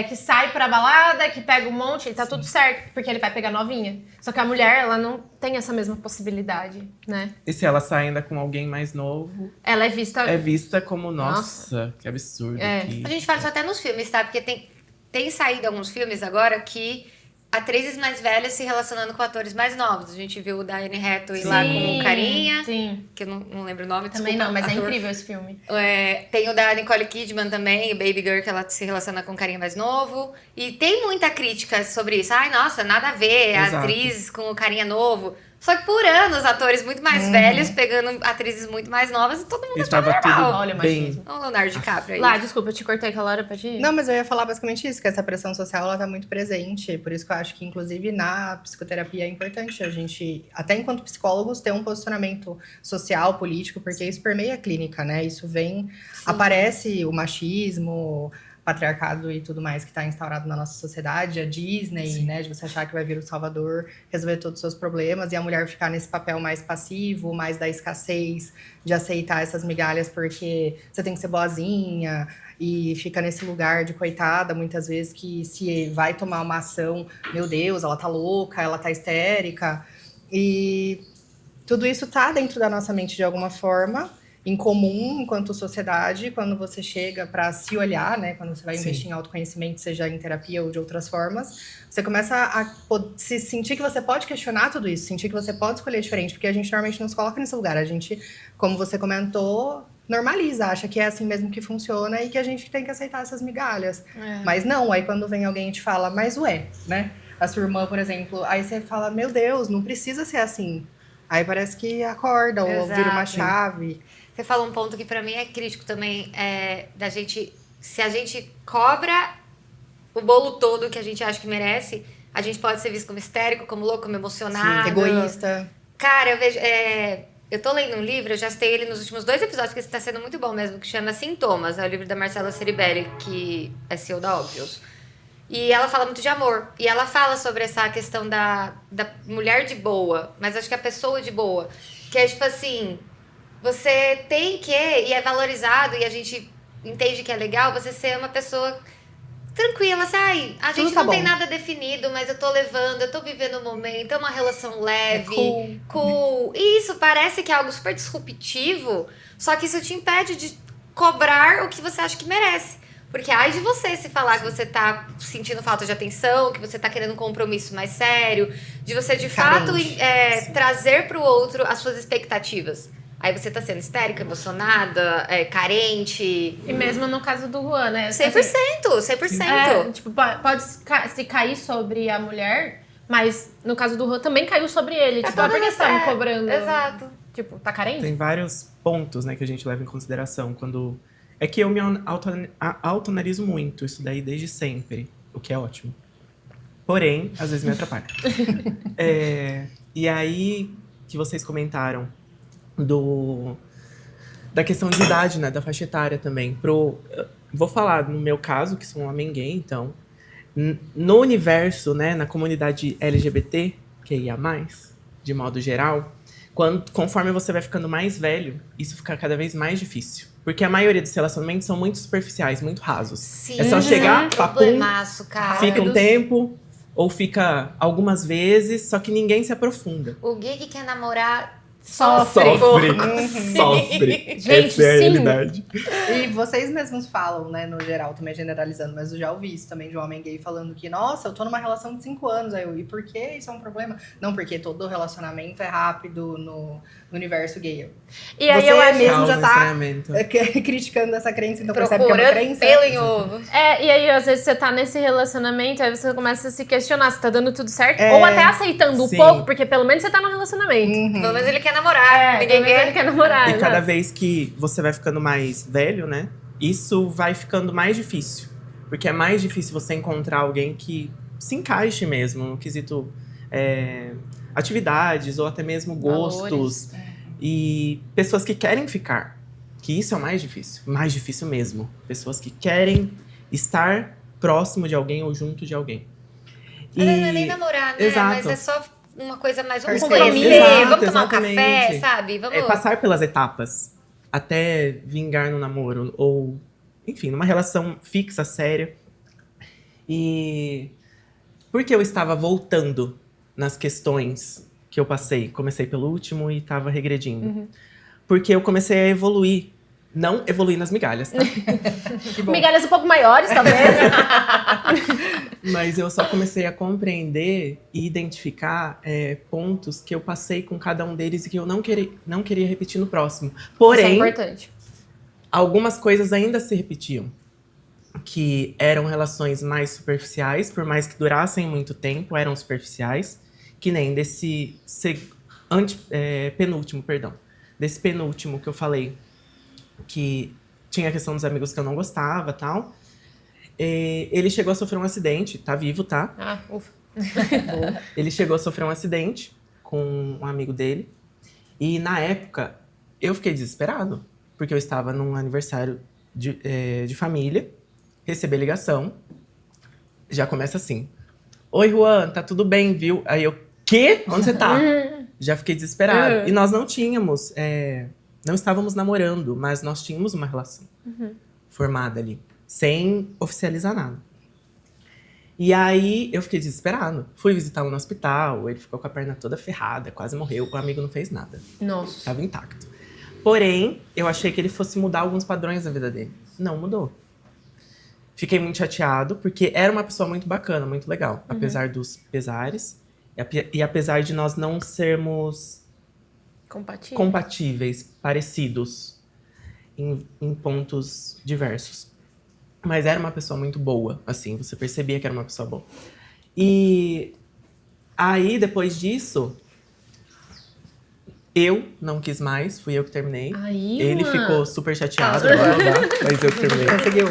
que sai pra balada, que pega um monte, ele tá tudo certo, porque ele vai pegar novinha. Só que a mulher, ela não tem essa mesma possibilidade, né? E se ela sai ainda com alguém mais novo, Ela é vista... é vista como, nossa, que absurdo. É. Que... A gente fala isso até nos filmes, tá? Porque tem saído alguns filmes agora que atrizes mais velhas se relacionando com atores mais novos. A gente viu o da Anne Hathaway lá com o carinha, Sim, que eu não lembro o nome, também desculpa, não, mas é ator. incrível esse filme. Tem o da Nicole Kidman também, o Baby Girl, que ela se relaciona com um carinha mais novo. E tem muita crítica sobre isso. Ai, nossa, nada a ver, a Exato. atriz com o carinha novo. Só que por anos, atores muito mais velhos pegando atrizes muito mais novas e todo mundo Estava achava normal. tudo Olha o bem. machismo. Olha o Leonardo DiCaprio aí. Lá, desculpa, eu te cortei aquela hora, pode ir? Não, mas eu ia falar basicamente isso, que essa pressão social, ela tá muito presente. Por isso que eu acho que, inclusive, na psicoterapia é importante a gente, até enquanto psicólogos, ter um posicionamento social, político, porque isso permeia a clínica, né? Isso vem, aparece o machismo, patriarcado e tudo mais que está instaurado na nossa sociedade, a Disney, né, de você achar que vai vir o Salvador, resolver todos os seus problemas, e a mulher ficar nesse papel mais passivo, mais da escassez, de aceitar essas migalhas porque você tem que ser boazinha, e fica nesse lugar de coitada, muitas vezes, que se vai tomar uma ação, meu Deus, ela tá louca, ela tá histérica, e tudo isso tá dentro da nossa mente de alguma forma, em comum enquanto sociedade, quando você chega para se olhar, né, quando você vai Sim. investir em autoconhecimento, seja em terapia ou de outras formas, você começa a se sentir que você pode questionar tudo isso, sentir que você pode escolher diferente, porque a gente normalmente não se coloca nesse lugar, a gente, como você comentou, normaliza, acha que é assim mesmo que funciona e que a gente tem que aceitar essas migalhas. Mas não, aí quando vem alguém e te fala, mas ué, né, a sua irmã, por exemplo, aí você fala, meu Deus, não precisa ser assim. Aí parece que acorda ou vira uma Exato. chave. Você fala um ponto que pra mim é crítico também, da gente, se a gente cobra o bolo todo que a gente acha que merece, a gente pode ser visto como histérico, como louco, como emocionado. Egoísta. Cara, eu vejo, eu tô lendo um livro, eu já citei ele nos últimos 2 episódios, que esse tá sendo muito bom mesmo, que chama Sintomas, é o livro da Marcela Ceribelli, que é CEO da Óbvios. E ela fala muito de amor. E ela fala sobre essa questão da mulher de boa, mas acho que a pessoa de boa. Que é tipo assim, você tem que, e é valorizado, e a gente entende que é legal, você ser uma pessoa tranquila, assim, ai, a Tudo gente tá não tem bom. nada definido, mas eu tô levando, eu tô vivendo o momento, é uma relação leve, cool. cool. E isso parece que é algo super disruptivo, só que isso te impede de cobrar o que você acha que merece. Porque ai de você se falar que você tá sentindo falta de atenção, que você tá querendo um compromisso mais sério, de você de fato Carente. trazer pro outro as suas expectativas. Aí você tá sendo histérica, emocionada, carente. E mesmo no caso do Juan, né? 100%, 100%. Tipo, pode se cair sobre a mulher, mas no caso do Juan também caiu sobre ele. Tipo, por que você tá me cobrando? Exato. Tipo, tá carente? Tem vários pontos, né, que a gente leva em consideração quando... É que eu me autonarizo muito, isso daí desde sempre, o que é ótimo. Porém, às vezes me atrapalha. E aí, que vocês comentaram da questão de idade, né, da faixa etária também. Vou falar no meu caso, que sou um homem gay, então, no universo, né, na comunidade LGBT, que ia mais, de modo geral, conforme você vai ficando mais velho, isso fica cada vez mais difícil. Porque a maioria dos relacionamentos são muito superficiais, muito rasos. Sim. É só chegar, papum, Problemaço, cara. fica um tempo, ou fica algumas vezes, só que ninguém se aprofunda. O gay que quer namorar Sofre. Sofre. Gente, Essa é a sim. realidade. E vocês mesmos falam, né, no geral, também generalizando, mas eu já ouvi isso também de um homem gay falando que, nossa, eu tô numa relação de 5 anos. Aí eu, e por que isso é um problema? Não, porque todo relacionamento é rápido no universo gay. E aí Você eu acho... mesmo já tá Estranhamento. criticando essa crença, então percebe que é uma procurando crença. pelo em ovo. E aí, às vezes, você tá nesse relacionamento, aí você começa a se questionar se tá dando tudo certo, ou até aceitando um Sim. pouco, porque pelo menos você tá no relacionamento. Pelo menos ele quer namorar. Ninguém Pelo menos quer. ele quer namorar. E cada exato. vez que você vai ficando mais velho, né? Isso vai ficando mais difícil. Porque é mais difícil você encontrar alguém que se encaixe mesmo no quesito atividades ou até mesmo gostos. E pessoas que querem ficar. Que isso é o mais difícil. Mais difícil mesmo. Pessoas que querem estar próximo de alguém ou junto de alguém. Não é nem namorar, né? Exato. Mas é só uma coisa mais... Vamos Parceiro. conhecer, Exato, vamos tomar um exatamente. café, sabe? Vamos... É passar pelas etapas. até vingar no namoro, ou, enfim, numa relação fixa, séria. E porque eu estava voltando nas questões que eu passei. Comecei pelo último e estava regredindo. Porque eu comecei a evoluir. Não evoluir nas migalhas, tá? Migalhas um pouco maiores, talvez. Mas eu só comecei a compreender e identificar pontos que eu passei com cada um deles e que eu não queria repetir no próximo. Isso é Porém, importante. algumas coisas ainda se repetiam. Que eram relações mais superficiais, por mais que durassem muito tempo, eram superficiais. Que nem desse penúltimo, perdão. Desse penúltimo que eu falei, que tinha a questão dos amigos que eu não gostava e tal. Ele chegou a sofrer um acidente, tá vivo, tá? Ah, ufa. Ele chegou a sofrer um acidente com um amigo dele. E na época, eu fiquei desesperado. Porque eu estava num aniversário de família. Recebi a ligação. Já começa assim. Oi, Juan, tá tudo bem, viu? Aí eu, quê? Onde você tá? Já fiquei desesperado. E nós não tínhamos... não estávamos namorando, mas nós tínhamos uma relação formada ali. Sem oficializar nada. E aí, eu fiquei desesperado. Fui visitá-lo no hospital, ele ficou com a perna toda ferrada, quase morreu. O amigo não fez nada. Nossa. Estava intacto. Porém, eu achei que ele fosse mudar alguns padrões da vida dele. Não mudou. Fiquei muito chateado, porque era uma pessoa muito bacana, muito legal. Apesar dos pesares. E apesar de nós não sermos compatíveis, parecidos, em pontos diversos. Mas era uma pessoa muito boa, assim. Você percebia que era uma pessoa boa. E aí, depois disso, eu não quis mais. Fui eu que terminei. Aí, ele mano. ficou super chateado, blá, blá, blá, mas eu que terminei. Conseguiu.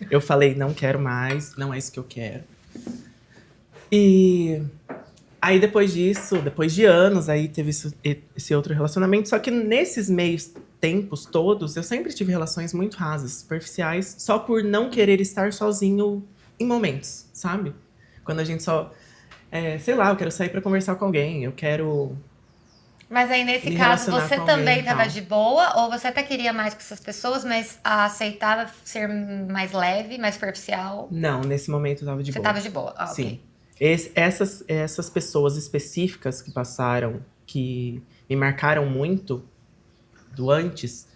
Eu falei, não quero mais, não é isso que eu quero. E aí, depois disso, depois de anos, aí teve esse outro relacionamento. Só que nesses meios tempos todos, eu sempre tive relações muito rasas, superficiais, só por não querer estar sozinho em momentos, sabe? Quando a gente só... sei lá, eu quero sair pra conversar com alguém, eu quero... Mas aí, nesse Me caso, relacionar você com também alguém e tava tal. de boa? Ou você até queria mais com essas pessoas, mas aceitava ser mais leve, mais superficial? Não, nesse momento eu tava de Você boa. tava de boa, Sim. ok. Essas pessoas específicas que passaram, que me marcaram muito do antes,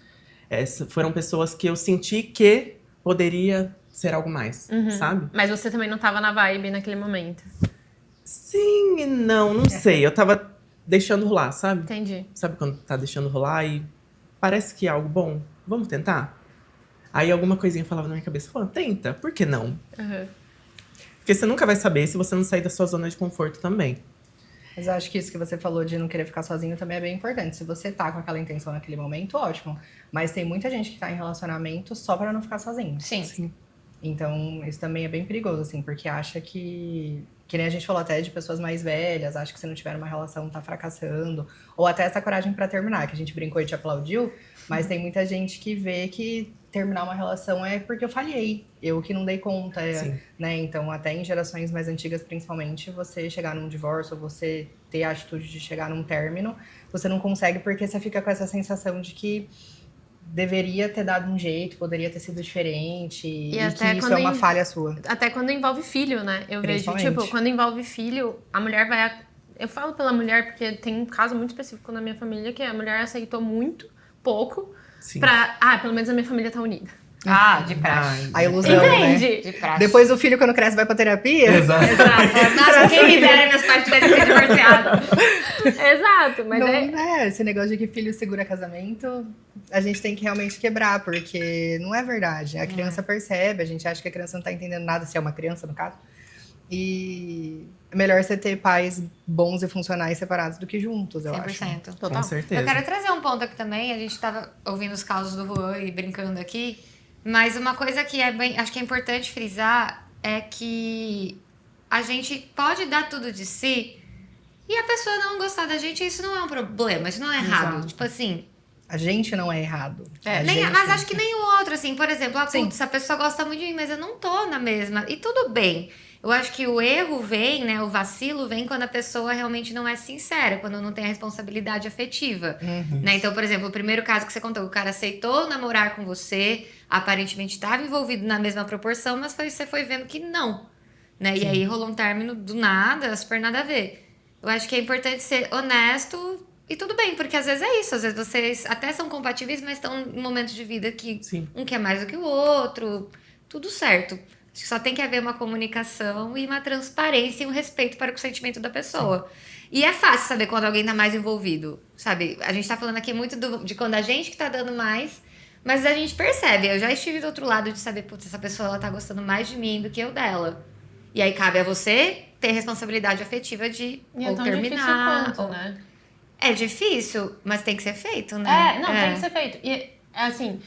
foram pessoas que eu senti que poderia ser algo mais, sabe? Mas você também não tava na vibe naquele momento. Sim e não sei. Eu tava deixando rolar, sabe? Entendi. Sabe quando tá deixando rolar e parece que é algo bom? Vamos tentar? Aí alguma coisinha falava na minha cabeça, falando, tenta, por que não? Porque você nunca vai saber se você não sair da sua zona de conforto também. Mas eu acho que isso que você falou de não querer ficar sozinho também é bem importante. Se você tá com aquela intenção naquele momento, ótimo. Mas tem muita gente que tá em relacionamento só pra não ficar sozinho. Sim. Então, isso também é bem perigoso, assim, porque acha que nem a gente falou até de pessoas mais velhas, acha que se não tiver uma relação tá fracassando. Ou até essa coragem pra terminar, que a gente brincou e te aplaudiu. Mas tem muita gente que vê que terminar uma relação é porque eu falhei. Eu que não dei conta, né? Então, até em gerações mais antigas, principalmente, você chegar num divórcio, você ter a atitude de chegar num término, você não consegue porque você fica com essa sensação de que deveria ter dado um jeito, poderia ter sido diferente, e que isso é uma falha sua. Até quando envolve filho, né? Eu vejo, Principalmente. tipo, quando envolve filho, a mulher vai... Eu falo pela mulher porque tem um caso muito específico na minha família, que a mulher aceitou muito pouco Sim. pra... pelo menos a minha família tá unida. De praxe. A ilusão, né? Entende? De praxe. Depois o filho, quando cresce, vai pra terapia. Exato. Nossa, quem me dera meus pais tivessem sido divorciados. Exato, mas Não, esse negócio de que filho segura casamento, a gente tem que realmente quebrar, porque não é verdade. A criança percebe, a gente acha que a criança não tá entendendo nada, se é uma criança, no caso. E é melhor você ter pais bons e funcionais separados do que juntos, eu acho. 100%. Total. Com certeza. Eu quero trazer um ponto aqui também. A gente tava ouvindo os causos do Juan e brincando aqui. Mas uma coisa que acho que é importante frisar é que a gente pode dar tudo de si e a pessoa não gostar da gente, isso não é um problema, isso não é errado. Exato. Tipo assim, A gente não é errado. mas acho que nem o outro, assim, por exemplo, Sim. putz, a pessoa gosta muito de mim, mas eu não tô na mesma. E tudo bem. Eu acho que o erro vem, né? O vacilo vem quando a pessoa realmente não é sincera, quando não tem a responsabilidade afetiva. Né? Então, por exemplo, o primeiro caso que você contou, o cara aceitou namorar com você, aparentemente estava envolvido na mesma proporção, mas você foi vendo que não. Né? E aí rolou um término do nada, super nada a ver. Eu acho que é importante ser honesto e tudo bem, porque às vezes é isso. Às vezes vocês até são compatíveis, mas estão em momentos de vida que um quer mais do que o outro. Tudo certo. Acho que só tem que haver uma comunicação e uma transparência e um respeito para o sentimento da pessoa. E é fácil saber quando alguém tá mais envolvido, sabe? A gente tá falando aqui muito de quando a gente que tá dando mais, mas a gente percebe. Eu já estive do outro lado de saber, putz, essa pessoa ela tá gostando mais de mim do que eu dela. E aí cabe a você ter responsabilidade afetiva de E ou é tão terminar. difícil quanto, né? É difícil, mas tem que ser feito, né? Tem que ser feito. E, assim,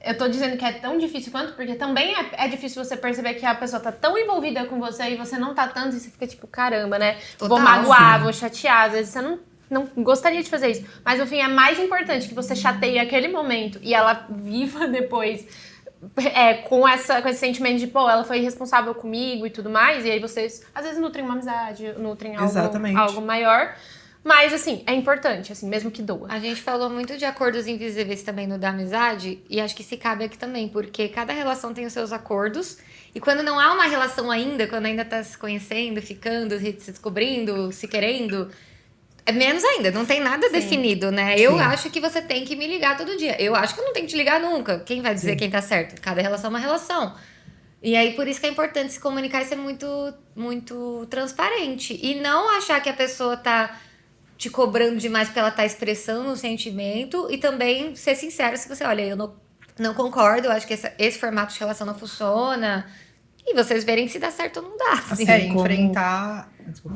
eu tô dizendo que é tão difícil quanto, porque também é difícil você perceber que a pessoa tá tão envolvida com você e você não tá tanto, e você fica tipo, caramba, né? Total. Vou magoar, vou chatear. Às vezes você não gostaria de fazer isso. Mas, no fim, é mais importante que você chateie aquele momento e ela viva depois com esse sentimento de, pô, ela foi responsável comigo e tudo mais. E aí vocês, às vezes, nutrem uma amizade, nutrem algo maior. Mas, assim, é importante, assim, mesmo que doa. A gente falou muito de acordos invisíveis também no da amizade, e acho que se cabe aqui também, porque cada relação tem os seus acordos, e quando não há uma relação ainda, quando ainda tá se conhecendo, ficando, se descobrindo, se querendo, é menos ainda, não tem nada definido, né? Eu acho que você tem que me ligar todo dia. Eu acho que eu não tenho que te ligar nunca. Quem vai dizer quem tá certo? Cada relação é uma relação. E aí, por isso que é importante se comunicar e ser muito, muito transparente. E não achar que a pessoa tá te cobrando demais porque ela tá expressando um sentimento, e também ser sincero se você, olha, eu não concordo, eu acho que esse formato de relação não funciona, e vocês verem se dá certo ou não dá. Assim.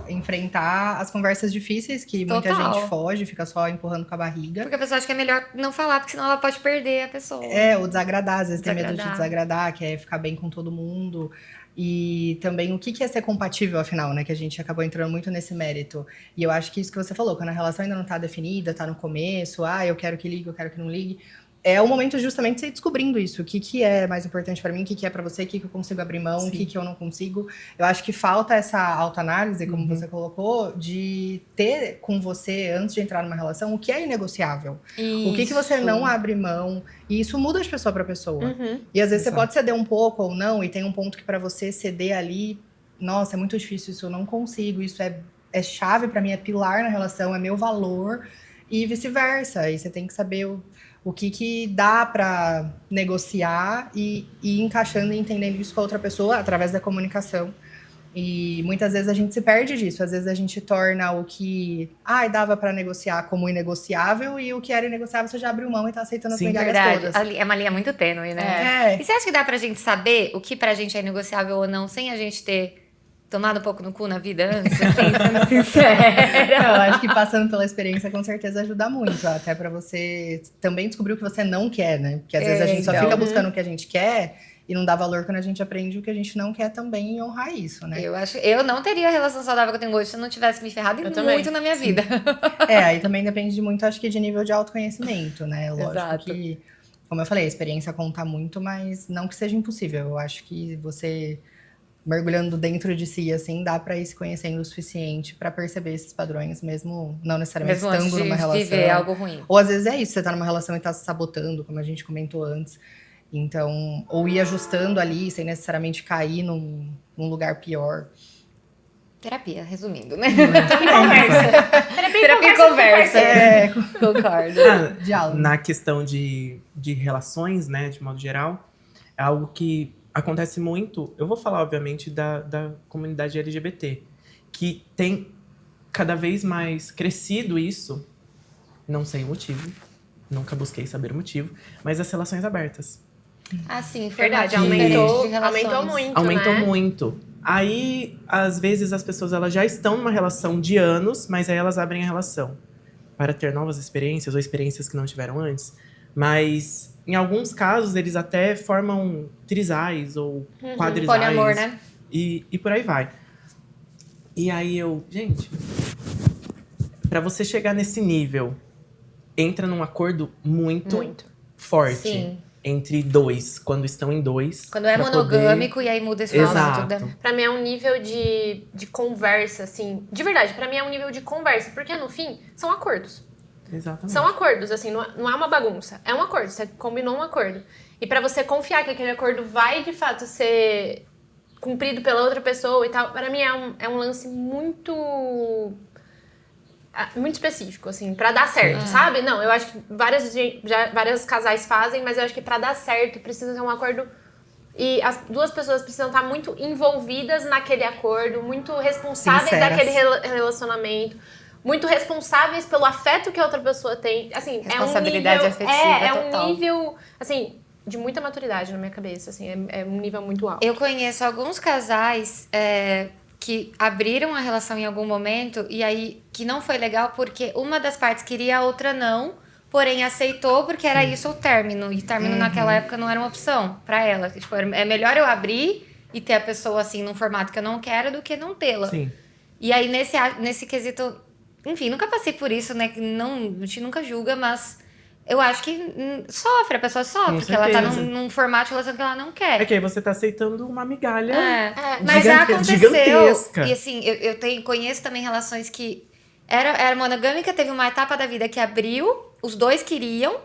Enfrentar as conversas difíceis que muita gente foge, fica só empurrando com a barriga. Porque a pessoa acha que é melhor não falar, porque senão ela pode perder a pessoa. Ou desagradar, às vezes tem medo de desagradar, quer ficar bem com todo mundo. E também o que é ser compatível, afinal, né? Que a gente acabou entrando muito nesse mérito. E eu acho que isso que você falou, quando a relação ainda não tá definida, tá no começo, eu quero que ligue, eu quero que não ligue. É o momento justamente de você ir descobrindo isso. O que é mais importante pra mim, o que é pra você, o que eu consigo abrir mão, o que eu não consigo. Eu acho que falta essa autoanálise, como você colocou, de ter com você, antes de entrar numa relação, o que é inegociável. Isso. O que você não abre mão. E isso muda de pessoa pra pessoa. E às vezes você pode ceder um pouco ou não, e tem um ponto que pra você ceder ali, nossa, é muito difícil, isso eu não consigo, isso é chave pra mim, é pilar na relação, é meu valor, e vice-versa. E você tem que saber o que dá pra negociar e ir encaixando e entendendo isso com a outra pessoa através da comunicação. E muitas vezes a gente se perde disso. Às vezes a gente torna o que dava pra negociar como inegociável, e o que era inegociável você já abriu mão e tá aceitando as migalhas todas. É uma linha muito tênue, né? E você acha que dá pra gente saber o que pra gente é negociável ou não, sem a gente ter tomado um pouco no cu na vida antes, assim, sendo sincera? Eu acho que passando pela experiência com certeza ajuda muito, até pra você também descobrir o que você não quer, né? Porque às vezes a gente só fica buscando o que a gente quer e não dá valor quando a gente aprende o que a gente não quer também, e honrar isso, né? Eu não teria a relação saudável que eu tenho hoje se eu não tivesse me ferrado muito na minha vida. Aí também depende de muito, acho que de nível de autoconhecimento, né? Lógico que, como eu falei, a experiência conta muito, mas não que seja impossível. Eu acho que você mergulhando dentro de si, assim, dá pra ir se conhecendo o suficiente pra perceber esses padrões, mesmo não necessariamente estando numa relação. Viver algo ruim. Ou às vezes é isso, você tá numa relação e tá se sabotando, como a gente comentou antes. Então, ou ir ajustando ali, sem necessariamente cair num lugar pior. Terapia, resumindo, né? Terapia e conversa. Concordo. Diálogo. Na questão de relações, né, de modo geral, é algo que acontece muito. Eu vou falar, obviamente, da comunidade LGBT, que tem cada vez mais crescido isso, não sei o motivo, nunca busquei saber o motivo, mas as relações abertas. Sim, Verdade, aumentou muito, Aumentou né? muito. Aí, às vezes, as pessoas elas já estão numa relação de anos, mas aí elas abrem a relação para ter novas experiências ou experiências que não tiveram antes. Mas, em alguns casos, eles até formam trisais ou quadrisais. Poliamor, né? E por aí vai. E aí gente, para você chegar nesse nível, entra num acordo muito forte. Sim. entre dois, quando estão em dois. Quando é pra monogâmico e aí muda esse nome. Exato. Tudo. Pra mim é um nível de conversa, assim. De verdade, pra mim é um nível de conversa. Porque no fim, são acordos. Exatamente. São acordos, assim, não é uma bagunça. É um acordo, você combinou um acordo. E pra você confiar que aquele acordo vai, de fato, ser cumprido pela outra pessoa e tal, pra mim é um lance muito específico, assim, pra dar certo, sabe? Não, eu acho que vários casais fazem, mas eu acho que pra dar certo precisa ter um acordo e as duas pessoas precisam estar muito envolvidas naquele acordo, muito responsáveis Sinceras. daquele relacionamento, muito responsáveis pelo afeto que a outra pessoa tem. Assim, Responsabilidade é um nível, afetiva é um total. nível, assim, de muita maturidade na minha cabeça, assim, é um nível muito alto. Eu conheço alguns casais que abriram a relação em algum momento e aí que não foi legal porque uma das partes queria, a outra não, porém aceitou porque era isso o término. E término naquela época não era uma opção pra ela. Tipo, é melhor eu abrir e ter a pessoa assim num formato que eu não quero do que não tê-la. Sim. E aí nesse quesito, enfim, nunca passei por isso, né? Não, a gente nunca julga, mas eu acho que sofre, a pessoa sofre, Com porque ela tá certeza. num formato de relação que ela não quer. É que aí você tá aceitando uma migalha. Mas já aconteceu. gigantesca. E assim, eu conheço também relações que era monogâmica, teve uma etapa da vida que abriu, os dois queriam,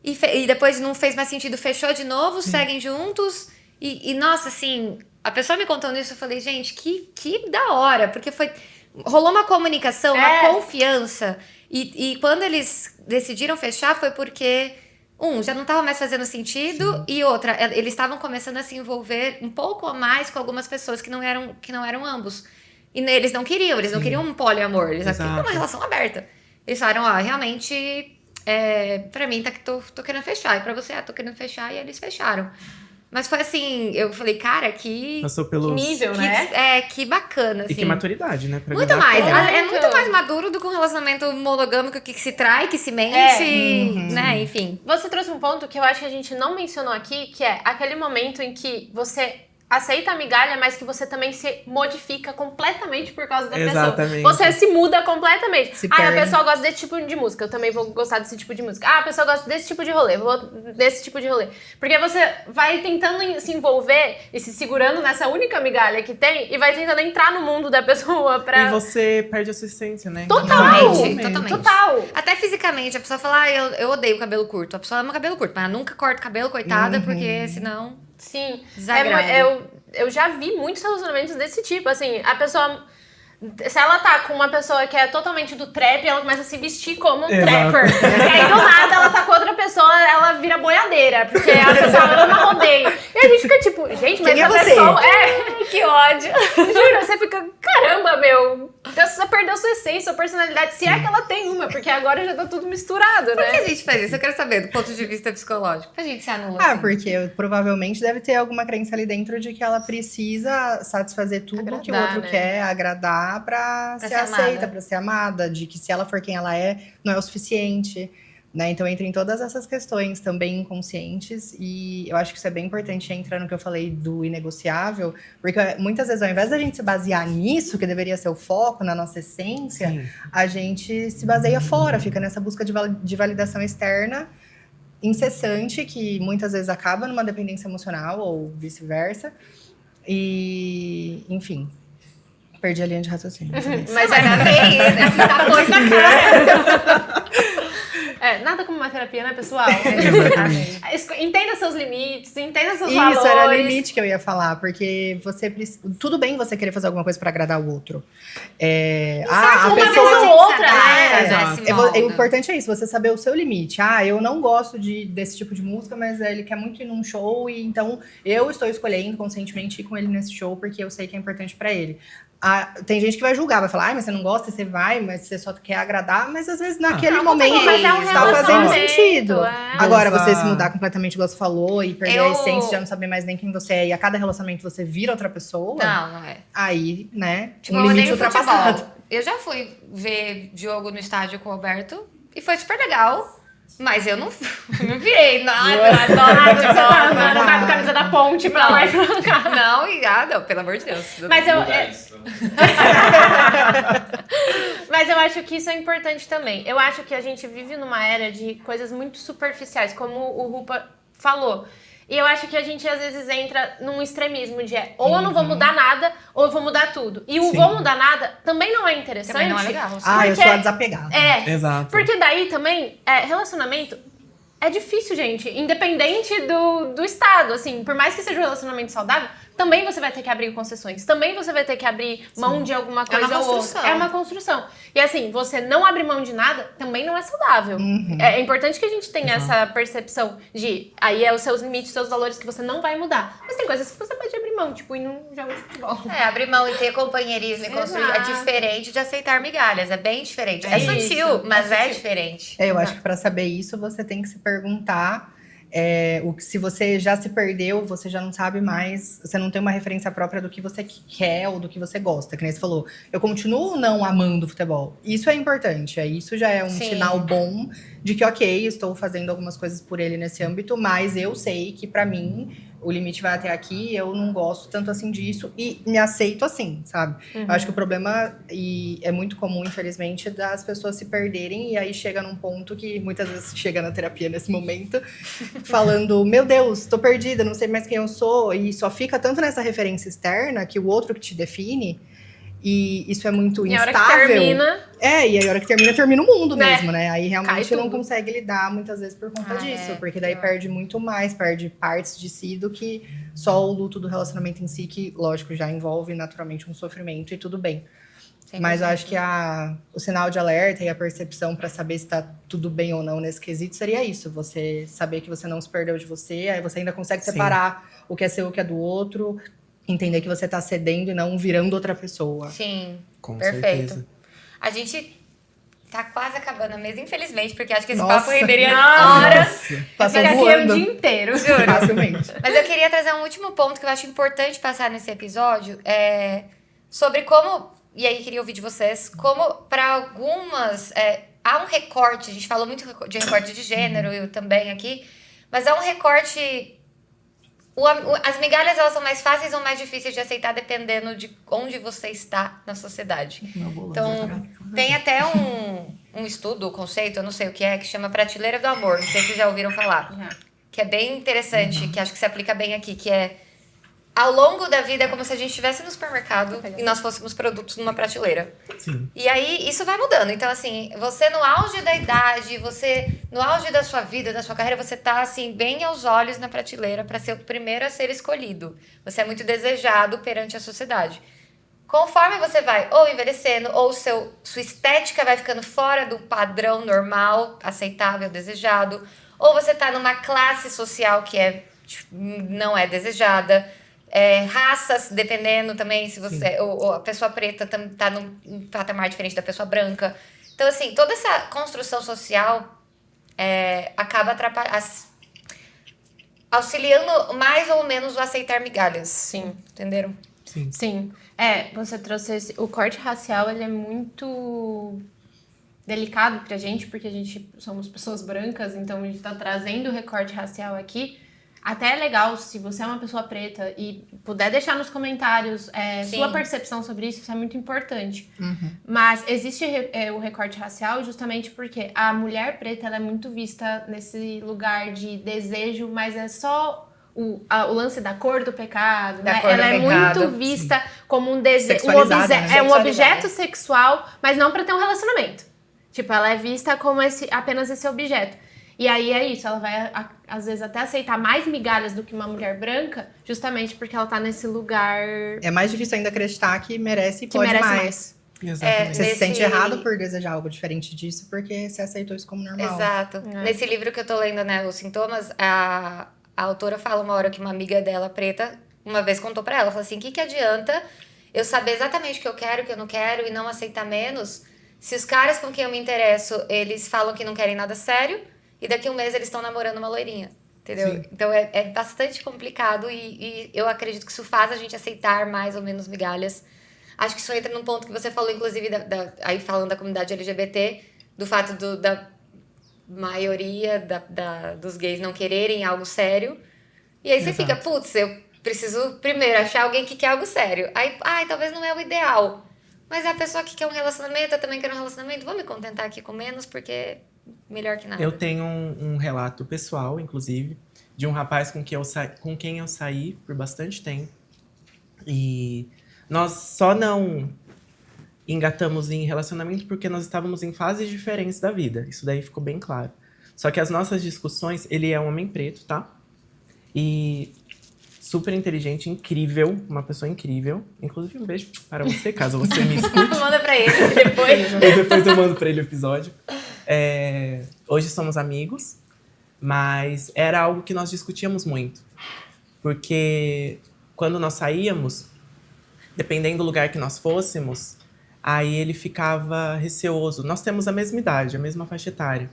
e depois não fez mais sentido, fechou de novo, seguem juntos. E nossa, assim, a pessoa me contando isso, eu falei, gente, que da hora, porque rolou uma comunicação, uma confiança. E quando eles decidiram fechar foi porque, já não estava mais fazendo sentido, e outra, eles estavam começando a se envolver um pouco a mais com algumas pessoas que não eram ambos. E eles não queriam um poliamor, eles queriam uma relação aberta. Eles falaram, realmente, pra mim, tô querendo fechar. E pra você, tô querendo fechar, e eles fecharam. Mas foi assim, eu falei, cara, Passou pelos... nível, né? Que bacana, assim. E que maturidade, né? Pra Muito lidar mais. com- É muito mais maduro do que um relacionamento monogâmico que se trai, que se mente, né? Enfim. Você trouxe um ponto que eu acho que a gente não mencionou aqui, que é aquele momento em que você aceita a migalha, mas que você também se modifica completamente por causa da Exatamente. pessoa. Você se muda completamente. Se A perde. pessoa gosta desse tipo de música, eu também vou gostar desse tipo de música. A pessoa gosta desse tipo de rolê, eu vou desse tipo de rolê. Porque você vai tentando se envolver e se segurando nessa única migalha que tem e vai tentando entrar no mundo da pessoa pra... E você perde a sua essência, né? Totalmente. Total. Até fisicamente, a pessoa fala, eu odeio cabelo curto. A pessoa ama cabelo curto, mas ela nunca corta o cabelo, coitada, porque senão... Sim. Desagrada. Eu já vi muitos relacionamentos desse tipo, assim, a pessoa... Se ela tá com uma pessoa que é totalmente do trap, ela começa a se vestir como um Exato. trapper. E aí, do nada, ela tá com outra pessoa, ela vira boiadeira, porque a pessoa ama rodeio. E a gente fica tipo, gente, mas Quem é a você? pessoa... que ódio. Juro, você fica, caramba, meu, você perdeu sua essência, sua personalidade, se é que ela tem uma, porque agora já tá tudo misturado, Por que né? a gente faz isso? Eu quero saber, do ponto de vista psicológico. Pra gente se anula. Ah, assim. porque provavelmente deve ter alguma crença ali dentro de que ela precisa satisfazer tudo que o Agradar, outro né? quer, agradar pra ser ser aceita, amada. pra ser amada, de que se ela for quem ela é, não é o suficiente. Né? Então entra em todas essas questões também inconscientes, e eu acho que isso é bem importante, entra no que eu falei do inegociável, porque muitas vezes ao invés da gente se basear nisso, que deveria ser o foco, na nossa essência, Sim. a gente se baseia fora, fica nessa busca de validação externa incessante, que muitas vezes acaba numa dependência emocional ou vice-versa. E, enfim, perdi a linha de raciocínio. Mas é Tá dois na cara. nada como uma terapia, né, pessoal? Exatamente. Entenda seus limites, entenda seus Isso, valores. era limite que eu ia falar, porque você tudo bem você querer fazer alguma coisa pra agradar o outro. A uma pessoa vez ou outra, né? Exato. o importante é isso, você saber o seu limite. Eu não gosto desse tipo de música, mas ele quer muito ir num show, e então eu estou escolhendo conscientemente ir com ele nesse show, porque eu sei que é importante pra ele. Tem gente que vai julgar, vai falar, mas você não gosta, você vai, mas você só quer agradar, mas às vezes naquele momento mas é um está fazendo relacionamento, sentido. é. Agora, Exato. você se mudar completamente, igual você falou, e perder a Eu- essência, já não saber mais nem quem você é, e a cada relacionamento você vira outra pessoa, Não é. aí, né, Tipo, um eu limite odeio ultrapassado. futebol. Eu já fui ver jogo no estádio com o Alberto e foi super legal. Mas eu não virei nada. Você tá andando com a camisa da ponte pra lá e pra cá. Não, pelo amor de Deus. Mas eu, Mudar isso. mas eu acho que isso é importante também. Eu acho que a gente vive numa era de coisas muito superficiais, como o Rupa falou. E eu acho que a gente, às vezes, entra num extremismo de ou eu não vou mudar nada, ou eu vou mudar tudo. E o Sim. vou mudar nada também não é interessante. Também não é legal. Eu sou a desapegada. Exato. Porque daí também, relacionamento é difícil, gente. Independente do estado, assim. Por mais que seja um relacionamento saudável, também você vai ter que abrir concessões. Também você vai ter que abrir mão de alguma coisa ou outra. construção. É uma construção. E assim, você não abrir mão de nada também não é saudável. É importante que a gente tenha essa percepção de aí é os seus limites, os seus valores que você não vai mudar. Mas tem coisas que você pode abrir mão, tipo ir num jogo de futebol. Abrir mão e ter companheirismo e construir é Exato. diferente de aceitar migalhas. É bem diferente. É Isso, sutil, mas é é sutil. diferente. Eu acho que para saber isso, você tem que se perguntar se você já se perdeu, você já não sabe mais, você não tem uma referência própria do que você quer ou do que você gosta. Que nem você falou, eu continuo não amando futebol. Isso é importante, isso já é um Sim. sinal bom de que, ok, estou fazendo algumas coisas por ele nesse âmbito, mas eu sei que para mim o limite vai até aqui, eu não gosto tanto assim disso e me aceito assim, sabe? Eu acho que o problema, e é muito comum, infelizmente, das pessoas se perderem e aí chega num ponto que muitas vezes chega na terapia nesse momento, falando, meu Deus, tô perdida, não sei mais quem eu sou, e só fica tanto nessa referência externa que o outro que te define, e isso é muito E a hora instável. que termina... E aí a hora que termina o mundo Né? mesmo, né? Aí realmente Cai não tudo. consegue lidar muitas vezes por conta disso. Porque daí pior. perde muito mais, perde partes de si do que só o luto do relacionamento em si, que, lógico, já envolve naturalmente um sofrimento e tudo bem. Mas eu acho que o sinal de alerta e a percepção para saber se tá tudo bem ou não nesse quesito seria isso. Você saber que você não se perdeu de você, aí você ainda consegue Sim. separar o que é seu e o que é do outro, entender que você tá cedendo e não virando outra pessoa. Sim, Com perfeito. certeza. A gente tá quase acabando a mesa, infelizmente, porque acho que esse Nossa. papo renderia Nossa. horas. Passou Fica aqui o voando. dia inteiro. Juro. Facilmente. Mas eu queria trazer um último ponto que eu acho importante passar nesse episódio, sobre como, e aí queria ouvir de vocês, como para algumas, há um recorte, a gente falou muito de recorte de gênero, eu também aqui, mas há um recorte, as migalhas elas são mais fáceis ou mais difíceis de aceitar dependendo de onde você está na sociedade. Então, tem até um estudo, um conceito, eu não sei o que chama prateleira do amor, não sei se vocês já ouviram falar. Que é bem interessante, que acho que se aplica bem aqui, que é ao longo da vida é como se a gente estivesse no supermercado e nós fôssemos produtos numa prateleira. Sim. E aí isso vai mudando. Então, assim, você no auge da idade, você no auge da sua vida, da sua carreira, você tá assim, bem aos olhos na prateleira para ser o primeiro a ser escolhido. Você é muito desejado perante a sociedade. Conforme você vai ou envelhecendo, ou sua estética vai ficando fora do padrão normal, aceitável, desejado, ou você tá numa classe social que não é desejada, raças, dependendo também, se você ou a pessoa preta tá num patamar diferente da pessoa branca. Então, assim, toda essa construção social acaba auxiliando mais ou menos o aceitar migalhas. Sim. Entenderam? Sim. Sim. Você trouxe o corte racial, ele é muito delicado pra gente, porque a gente somos pessoas brancas, então a gente tá trazendo o recorte racial aqui. Até é legal, se você é uma pessoa preta e puder deixar nos comentários sua percepção sobre isso, isso é muito importante. Mas existe o recorte racial justamente porque a mulher preta ela é muito vista nesse lugar de desejo, mas é só o lance da cor do pecado, né? Ela é muito vista como um desejo, Sexualizada, né? um objeto sexual, mas não pra ter um relacionamento. Tipo, ela é vista como apenas esse objeto. E aí é isso, ela vai, às vezes, até aceitar mais migalhas do que uma mulher branca, justamente porque ela tá nesse lugar É mais difícil ainda acreditar que merece e que pode merece mais. mais. Exatamente. Você se Nesse- sente errado por desejar algo diferente disso, porque você aceitou isso como normal. Exato. Nesse livro que eu tô lendo, né, Os Sintomas, a autora fala uma hora que uma amiga dela preta, uma vez contou pra ela, falou assim, o que adianta eu saber exatamente o que eu quero, o que eu não quero e não aceitar menos, se os caras com quem eu me interesso, eles falam que não querem nada sério, e daqui a um mês eles estão namorando uma loirinha, entendeu? Sim. Então é bastante complicado e eu acredito que isso faz a gente aceitar mais ou menos migalhas. Acho que isso entra num ponto que você falou, inclusive, aí falando da comunidade LGBT, do fato da maioria dos gays não quererem algo sério. E aí você Exato. fica, putz, eu preciso primeiro achar alguém que quer algo sério. Aí, talvez não é o ideal. Mas a pessoa que quer um relacionamento, eu também quero um relacionamento, vou me contentar aqui com menos, porque melhor que nada. Eu tenho um relato pessoal, inclusive, de um rapaz com quem eu saí por bastante tempo. E nós só não engatamos em relacionamento porque nós estávamos em fases diferentes da vida. Isso daí ficou bem claro. Só que as nossas discussões, ele é um homem preto, tá? E super inteligente, incrível, uma pessoa incrível. Inclusive, um beijo para você, caso você me escute. Manda pra ele depois. Depois eu mando pra ele o episódio. Hoje somos amigos, mas era algo que nós discutíamos muito. Porque quando nós saíamos, dependendo do lugar que nós fôssemos, aí ele ficava receoso. Nós temos a mesma idade, a mesma faixa etária.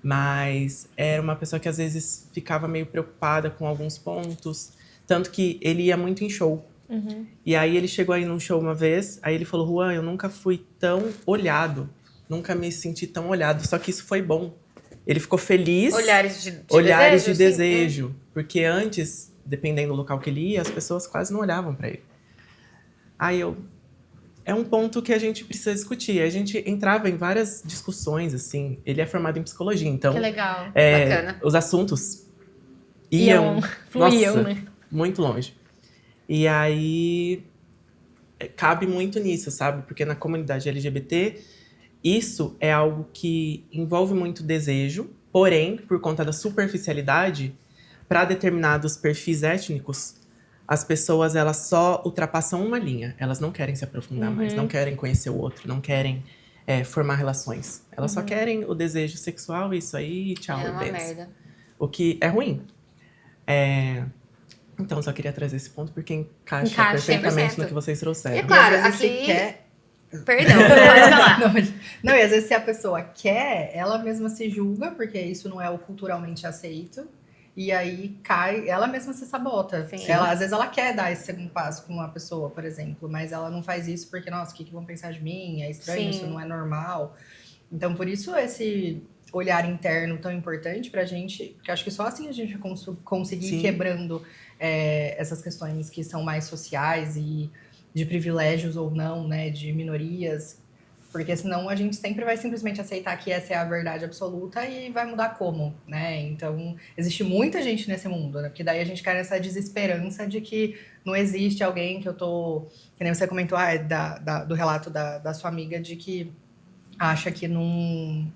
Mas era uma pessoa que às vezes ficava meio preocupada com alguns pontos. Tanto que ele ia muito em show. Uhum. E aí ele chegou aí num show uma vez, aí ele falou, Juan, eu nunca fui tão olhado. Nunca me senti tão olhado, só que isso foi bom. Ele ficou feliz. Olhares de desejo. Porque antes, dependendo do local que ele ia, as pessoas quase não olhavam pra ele. Aí é um ponto que a gente precisa discutir. A gente entrava em várias discussões, assim. Ele é formado em psicologia, então... Que legal. Bacana. Os assuntos iam... Fluíam, nossa, né? muito longe. E aí... cabe muito nisso, sabe? Porque na comunidade LGBT, isso é algo que envolve muito desejo. Porém, por conta da superficialidade, para determinados perfis étnicos, as pessoas, elas só ultrapassam uma linha. Elas não querem se aprofundar mais, não querem conhecer o outro, não querem formar relações. Elas só querem o desejo sexual, isso aí, tchau, É uma benção. merda. O que é ruim. Então, só queria trazer esse ponto, porque encaixa perfeitamente 100%. no que vocês trouxeram. E claro, E às vezes aqui... se quer... Perdão, pode falar. Não, e às vezes se a pessoa quer, ela mesma se julga, porque isso não é o culturalmente aceito. E aí cai, ela mesma se sabota. Sim. Às vezes ela quer dar esse segundo passo com uma pessoa, por exemplo, mas ela não faz isso porque, nossa, o que vão pensar de mim? É estranho, Sim. isso não é normal. Então, por isso esse olhar interno tão importante pra gente, porque acho que só assim a gente vai conseguir ir Sim. quebrando essas questões que são mais sociais e de privilégios ou não, né, de minorias. Porque senão a gente sempre vai simplesmente aceitar que essa é a verdade absoluta e vai mudar como, né? Então, existe muita gente nesse mundo, né? Porque daí a gente cai nessa desesperança de que não existe alguém que eu tô... Que nem você comentou do relato da sua amiga de que acha que não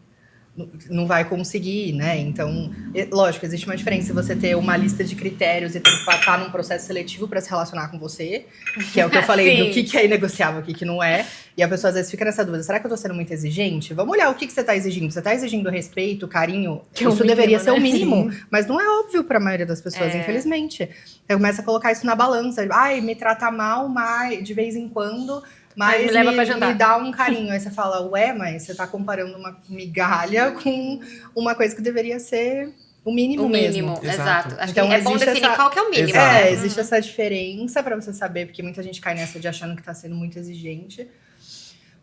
vai conseguir, né? Então, lógico, existe uma diferença se você ter uma lista de critérios e ter que passar num processo seletivo para se relacionar com você, que é o que eu falei do que é inegociável, o que não é. E a pessoa às vezes fica nessa dúvida, será que eu tô sendo muito exigente? Vamos olhar o que você tá exigindo. Você tá exigindo respeito, carinho? Que é o isso mínimo, deveria ser o né? mínimo, mas não é óbvio para a maioria das pessoas, infelizmente. Você começa a colocar isso na balança. Ai, me trata mal, mas de vez em quando... Mas me leva pra jantar. me dá um carinho. Aí você fala, ué, mas você tá comparando uma migalha com uma coisa que deveria ser o mínimo O mínimo, mesmo. exato. Acho Então, que é bom existe definir essa- qual que é o mínimo. Exato. né? Existe essa diferença pra você saber, porque muita gente cai nessa de achando que tá sendo muito exigente.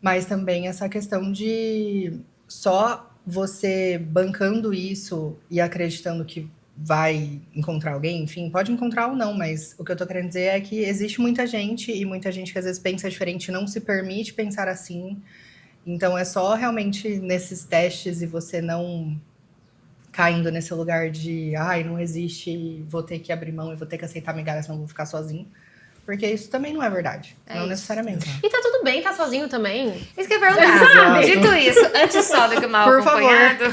Mas também essa questão de só você bancando isso e acreditando que vai encontrar alguém, enfim, pode encontrar ou não, mas o que eu tô querendo dizer é que existe muita gente e muita gente que às vezes pensa diferente e não se permite pensar assim. Então é só realmente nesses testes e você não caindo nesse lugar de ai, não existe, vou ter que abrir mão e vou ter que aceitar migalhas, senão vou ficar sozinho. Porque isso também não é verdade. É não isso. necessariamente. E tá tudo bem, tá sozinho também. Isso que eu ia perguntar. Dito isso, antes só do que mal Por acompanhado.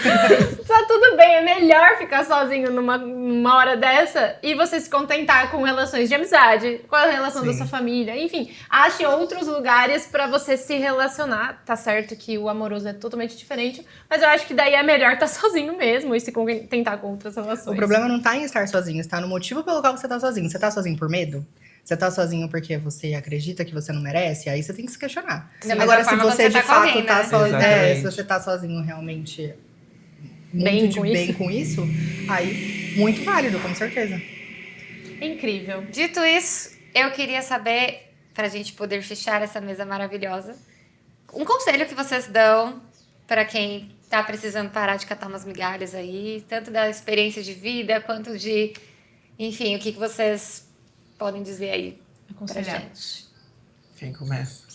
Tá tudo bem, é melhor ficar sozinho numa hora dessa e você se contentar com relações de amizade, com a relação da Sim. sua família, enfim. Ache outros lugares pra você se relacionar. Tá certo que o amoroso é totalmente diferente, mas eu acho que daí é melhor estar sozinho mesmo e se contentar com outras relações. O problema não tá em estar sozinho, está no motivo pelo qual você tá sozinho. Você tá sozinho por medo? Você tá sozinho porque você acredita que você não merece? Aí você tem que se questionar. Da mesma Agora, se forma, você você de tá com fato alguém, tá né? sozinho, Exatamente. se você tá sozinho realmente Bem muito de com bem isso. com isso, aí muito válido, com certeza. Incrível. Dito isso, eu queria saber, pra gente poder fechar essa mesa maravilhosa, um conselho que vocês dão pra quem tá precisando parar de catar umas migalhas aí, tanto da experiência de vida, quanto de... Enfim, o que vocês podem dizer aí pra Aconselhar. gente? Quem começa?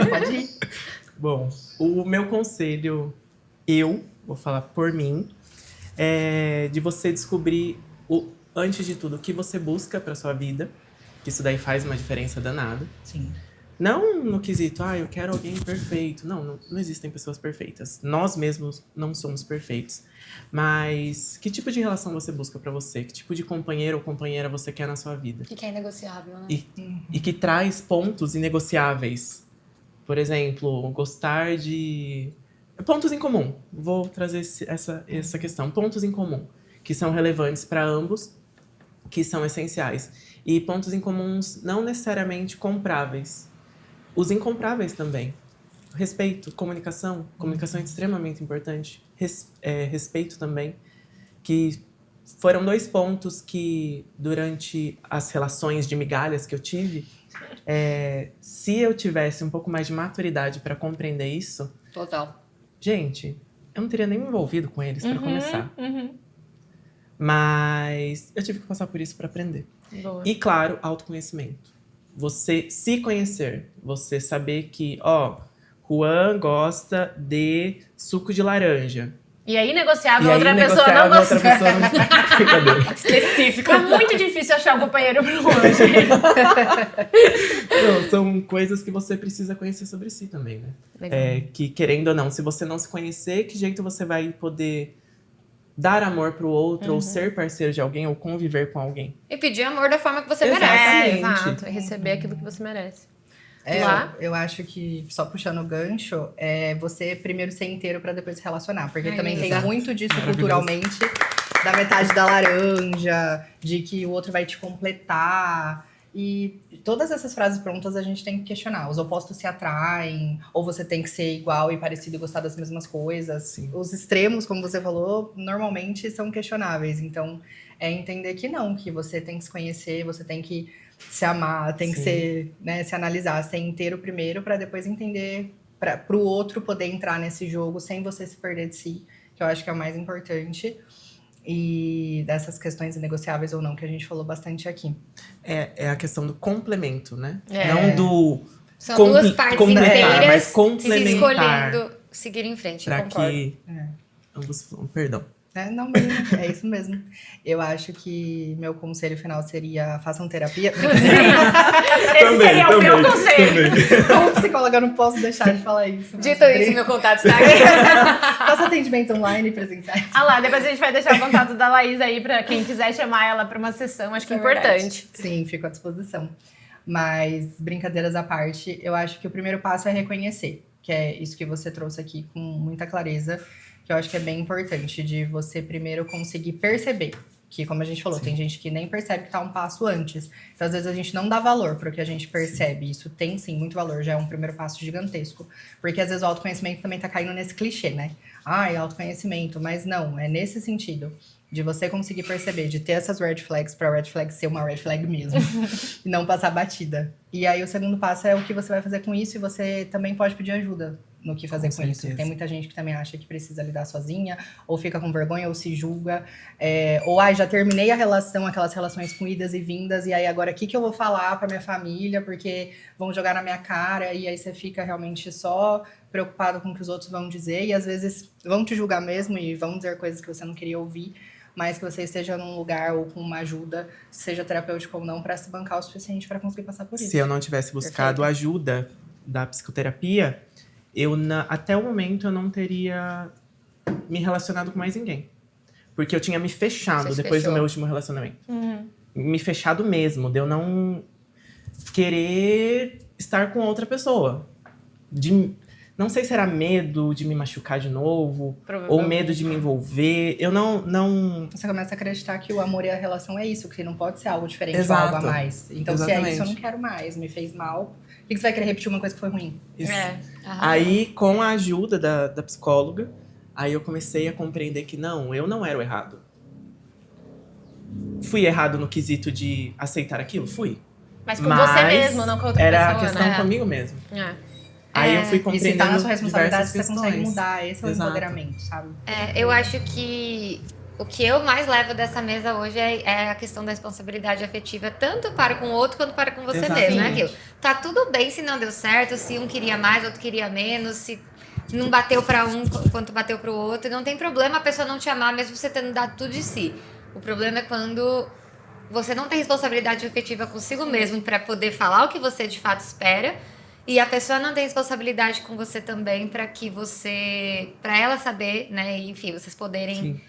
Pode ir. Bom, o meu conselho, eu vou falar por mim, de você descobrir, antes de tudo, o que você busca para sua vida, que isso daí faz uma diferença danada. Sim. Não no quesito, eu quero alguém perfeito. Não existem pessoas perfeitas. Nós mesmos não somos perfeitos. Mas que tipo de relação você busca pra você? Que tipo de companheiro ou companheira você quer na sua vida? Que é inegociável, né? E que traz pontos inegociáveis. Por exemplo, gostar de... Pontos em comum. Vou trazer essa questão. Pontos em comum, que são relevantes para ambos, que são essenciais. E pontos em comuns não necessariamente compráveis. Os incompráveis também. Respeito, comunicação. Comunicação é extremamente importante. Respeito também. Que foram 2 pontos que, durante as relações de migalhas que eu tive, se eu tivesse um pouco mais de maturidade para compreender isso... Total. Gente, eu não teria nem me envolvido com eles para começar. Mas eu tive que passar por isso para aprender. Boa. E, claro, autoconhecimento. Você se conhecer. Você saber que, Juan gosta de suco de laranja. E aí, negociável, E aí, outra pessoa não negociável, outra gosta. pessoa não... Brincadeira. Específico. É muito difícil achar um companheiro pro hoje. Não, são coisas que você precisa conhecer sobre si também, né? Legal. Que, querendo ou não, se você não se conhecer, que jeito você vai poder dar amor pro outro, ou ser parceiro de alguém, ou conviver com alguém? E pedir amor da forma que você Exatamente. merece. Exato. Receber aquilo que você merece. É, eu acho que, só puxando o gancho, é você primeiro ser inteiro pra depois se relacionar. Porque Ai, também tem exato. muito disso Maravilhoso. culturalmente, da metade da laranja, de que o outro vai te completar. E todas essas frases prontas a gente tem que questionar. Os opostos se atraem, ou você tem que ser igual e parecido e gostar das mesmas coisas. Sim. Os extremos, como você falou, normalmente são questionáveis. Então, é entender que não, que você tem que se conhecer, você tem que se amar, tem que Sim. ser, né, se analisar, ser inteiro primeiro, para depois entender, para o outro poder entrar nesse jogo sem você se perder de si, que eu acho que é o mais importante. E dessas questões inegociáveis ou não, que a gente falou bastante aqui. É a questão do complemento, né? É. Não do São duas partes completar, inteiras mas se complementar. escolhendo seguir em frente, Pra concordo. que ambos... Perdão. Não, mas é isso mesmo. Eu acho que meu conselho final seria: façam terapia. Esse seria o meu conselho. Como psicóloga, eu não posso deixar de falar isso. mas Dito isso, meu contato está aqui. faça atendimento online e presenciais. Ah lá, depois a gente vai deixar o contato da Laís aí pra quem quiser chamar ela pra uma sessão. Acho que é É verdade. importante. Sim, fico à disposição. Mas, brincadeiras à parte, eu acho que o primeiro passo é reconhecer. Que é isso que você trouxe aqui com muita clareza. Que eu acho que é bem importante, de você primeiro conseguir perceber. Que, como a gente falou, tem gente que nem percebe que tá um passo antes. Então, às vezes, a gente não dá valor pro que a gente percebe. Isso tem, sim, muito valor. Já é um primeiro passo gigantesco. Porque, às vezes, o autoconhecimento também tá caindo nesse clichê, né? É autoconhecimento. Mas não, é nesse sentido. De você conseguir perceber, de ter essas red flags pra red flag ser uma red flag mesmo. E não passar batida. E aí, o segundo passo é o que você vai fazer com isso. E você também pode pedir ajuda no que fazer com isso. certeza. Tem muita gente que também acha que precisa lidar sozinha, ou fica com vergonha, ou se julga, ou já terminei a relação, aquelas relações com idas e vindas, e aí agora o que eu vou falar pra minha família, porque vão jogar na minha cara, e aí você fica realmente só preocupado com o que os outros vão dizer, e às vezes vão te julgar mesmo, e vão dizer coisas que você não queria ouvir, mas que você esteja num lugar ou com uma ajuda, seja terapêutica ou não, pra se bancar o suficiente pra conseguir passar por isso. Se eu não tivesse buscado ajuda da psicoterapia, até o momento eu não teria me relacionado com mais ninguém. Porque eu tinha me fechado Você se depois do fechou. meu último relacionamento. Me fechado mesmo, de eu não querer estar com outra pessoa. Não sei se era medo de me machucar de novo, ou medo de me envolver. Eu não... Você começa a acreditar que o amor e a relação é isso, que não pode ser algo diferente Exato. ou algo a mais. Então, se é Exatamente. isso, eu não quero mais, me fez mal. Por que você vai querer repetir uma coisa que foi ruim? Isso. Aham. Aí, com a ajuda da psicóloga, aí eu comecei a compreender que eu não era o errado. Fui errado no quesito de aceitar aquilo? Fui. Mas com você mesmo, não com outra era pessoa, a questão né? comigo mesmo. É. Aí eu fui E se compreendendo tá na sua responsabilidade, diversas você consegue questões. mudar. Esse é o Exato. empoderamento, sabe? Eu acho que o que eu mais levo dessa mesa hoje é a questão da responsabilidade afetiva, tanto para com o outro quanto para com você mesmo, né, Gil? Tá tudo bem se não deu certo, se um queria mais, outro queria menos, se não bateu para um quanto bateu para o outro. Não tem problema a pessoa não te amar, mesmo você tendo dado tudo de si. O problema é quando você não tem responsabilidade afetiva consigo mesmo para poder falar o que você de fato espera. E a pessoa não tem responsabilidade com você também para ela saber, né? E, enfim, vocês poderem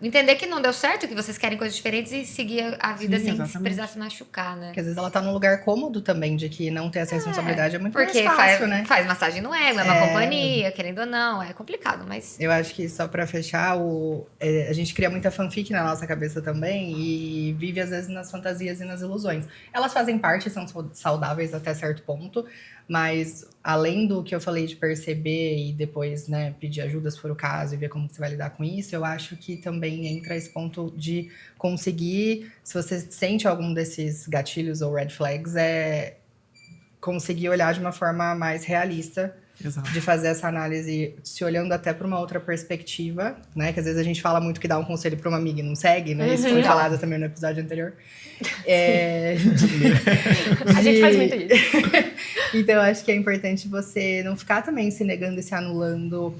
entender que não deu certo, que vocês querem coisas diferentes e seguir a vida sem precisar se machucar, né? Porque às vezes ela tá num lugar cômodo também, de que não ter essa responsabilidade é muito mais porque fácil, né? Faz massagem no ego, é uma companhia, querendo ou não, é complicado, mas... Eu acho que só pra fechar, a gente cria muita fanfic na nossa cabeça também e vive às vezes nas fantasias e nas ilusões. Elas fazem parte, são saudáveis até certo ponto, mas além do que eu falei de perceber e depois, né, pedir ajuda se for o caso e ver como você vai lidar com isso, eu acho que também entra esse ponto de conseguir, se você sente algum desses gatilhos ou red flags, conseguir olhar de uma forma mais realista. Exato. De fazer essa análise se olhando até para uma outra perspectiva, né? Que às vezes a gente fala muito que dá um conselho para uma amiga e não segue, né? Isso foi falado também no episódio anterior. A gente faz muito isso. Então, eu acho que é importante você não ficar também se negando e se anulando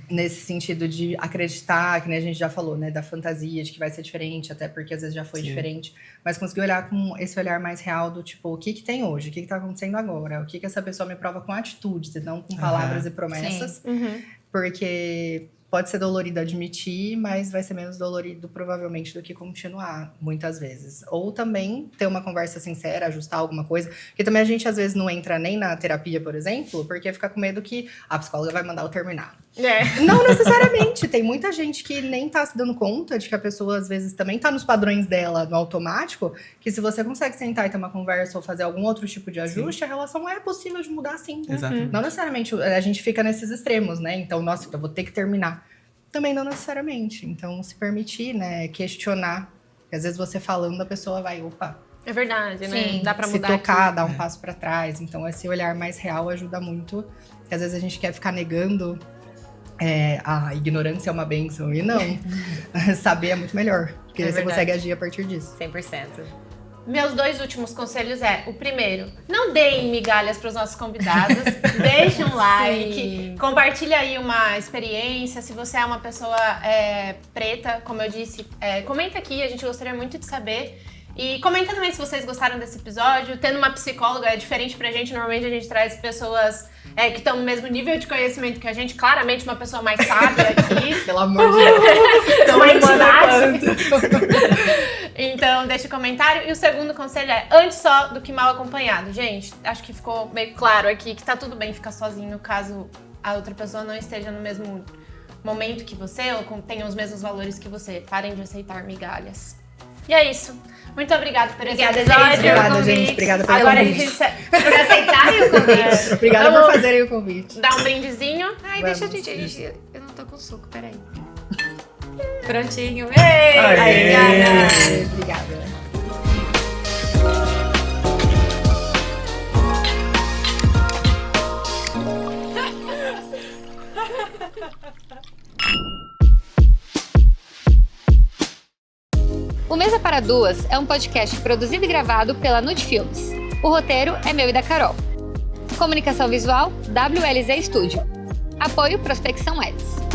nesse sentido de acreditar, que né, a gente já falou, né? Da fantasia, de que vai ser diferente, até porque às vezes já foi diferente. Mas conseguir olhar com esse olhar mais real do tipo, o que tem hoje? O que tá acontecendo agora? O que essa pessoa me prova com atitudes e não com palavras e promessas? Porque pode ser dolorido admitir, mas vai ser menos dolorido provavelmente do que continuar, muitas vezes. Ou também ter uma conversa sincera, ajustar alguma coisa. Porque também a gente às vezes não entra nem na terapia, por exemplo, porque fica com medo que a psicóloga vai mandar eu terminar. Não necessariamente. Tem muita gente que nem tá se dando conta de que a pessoa, às vezes, também tá nos padrões dela, no automático, que se você consegue sentar e ter uma conversa ou fazer algum outro tipo de ajuste, a relação é possível de mudar sim. Exatamente. Não necessariamente a gente fica nesses extremos, né? Então, nossa, eu vou ter que terminar. Também não necessariamente. Então, se permitir, né? Questionar. Porque às vezes você falando, a pessoa vai, opa. É verdade, né? Sim. Dá pra Se mudar tocar, aqui. dar um passo pra trás. Então, esse olhar mais real ajuda muito. Porque às vezes a gente quer ficar negando a ignorância é uma bênção. E não. Saber é muito melhor. Porque você verdade. consegue agir a partir disso. 100%. Meus 2 últimos conselhos o primeiro, não deem migalhas para os nossos convidados, deixe um like, compartilha aí uma experiência, se você é uma pessoa preta, como eu disse, comenta aqui, a gente gostaria muito de saber. E comenta também se vocês gostaram desse episódio. Tendo uma psicóloga é diferente pra gente. Normalmente a gente traz pessoas que estão no mesmo nível de conhecimento que a gente. Claramente uma pessoa mais sábia aqui. Pelo amor de Deus. Uma entidade. Então, deixa o comentário. E o segundo conselho antes só do que mal acompanhado. Gente, acho que ficou meio claro aqui que tá tudo bem ficar sozinho caso a outra pessoa não esteja no mesmo momento que você ou tenha os mesmos valores que você. Parem de aceitar migalhas. E é isso. Muito obrigada por esse episódio. Obrigada, gente. Obrigada pelo Agora convite. a gente Por aceitarem o convite. Obrigada Vamos por fazerem o convite. dar um brindezinho. Ai, Vamos. deixa a gente... Eu não tô com suco, peraí. Prontinho. Obrigada. Obrigada. O Mesa para Duas é um podcast produzido e gravado pela Nude Filmes. O roteiro é meu e da Carol. Comunicação visual, WLZ Studio. Apoio Prospecção Ads.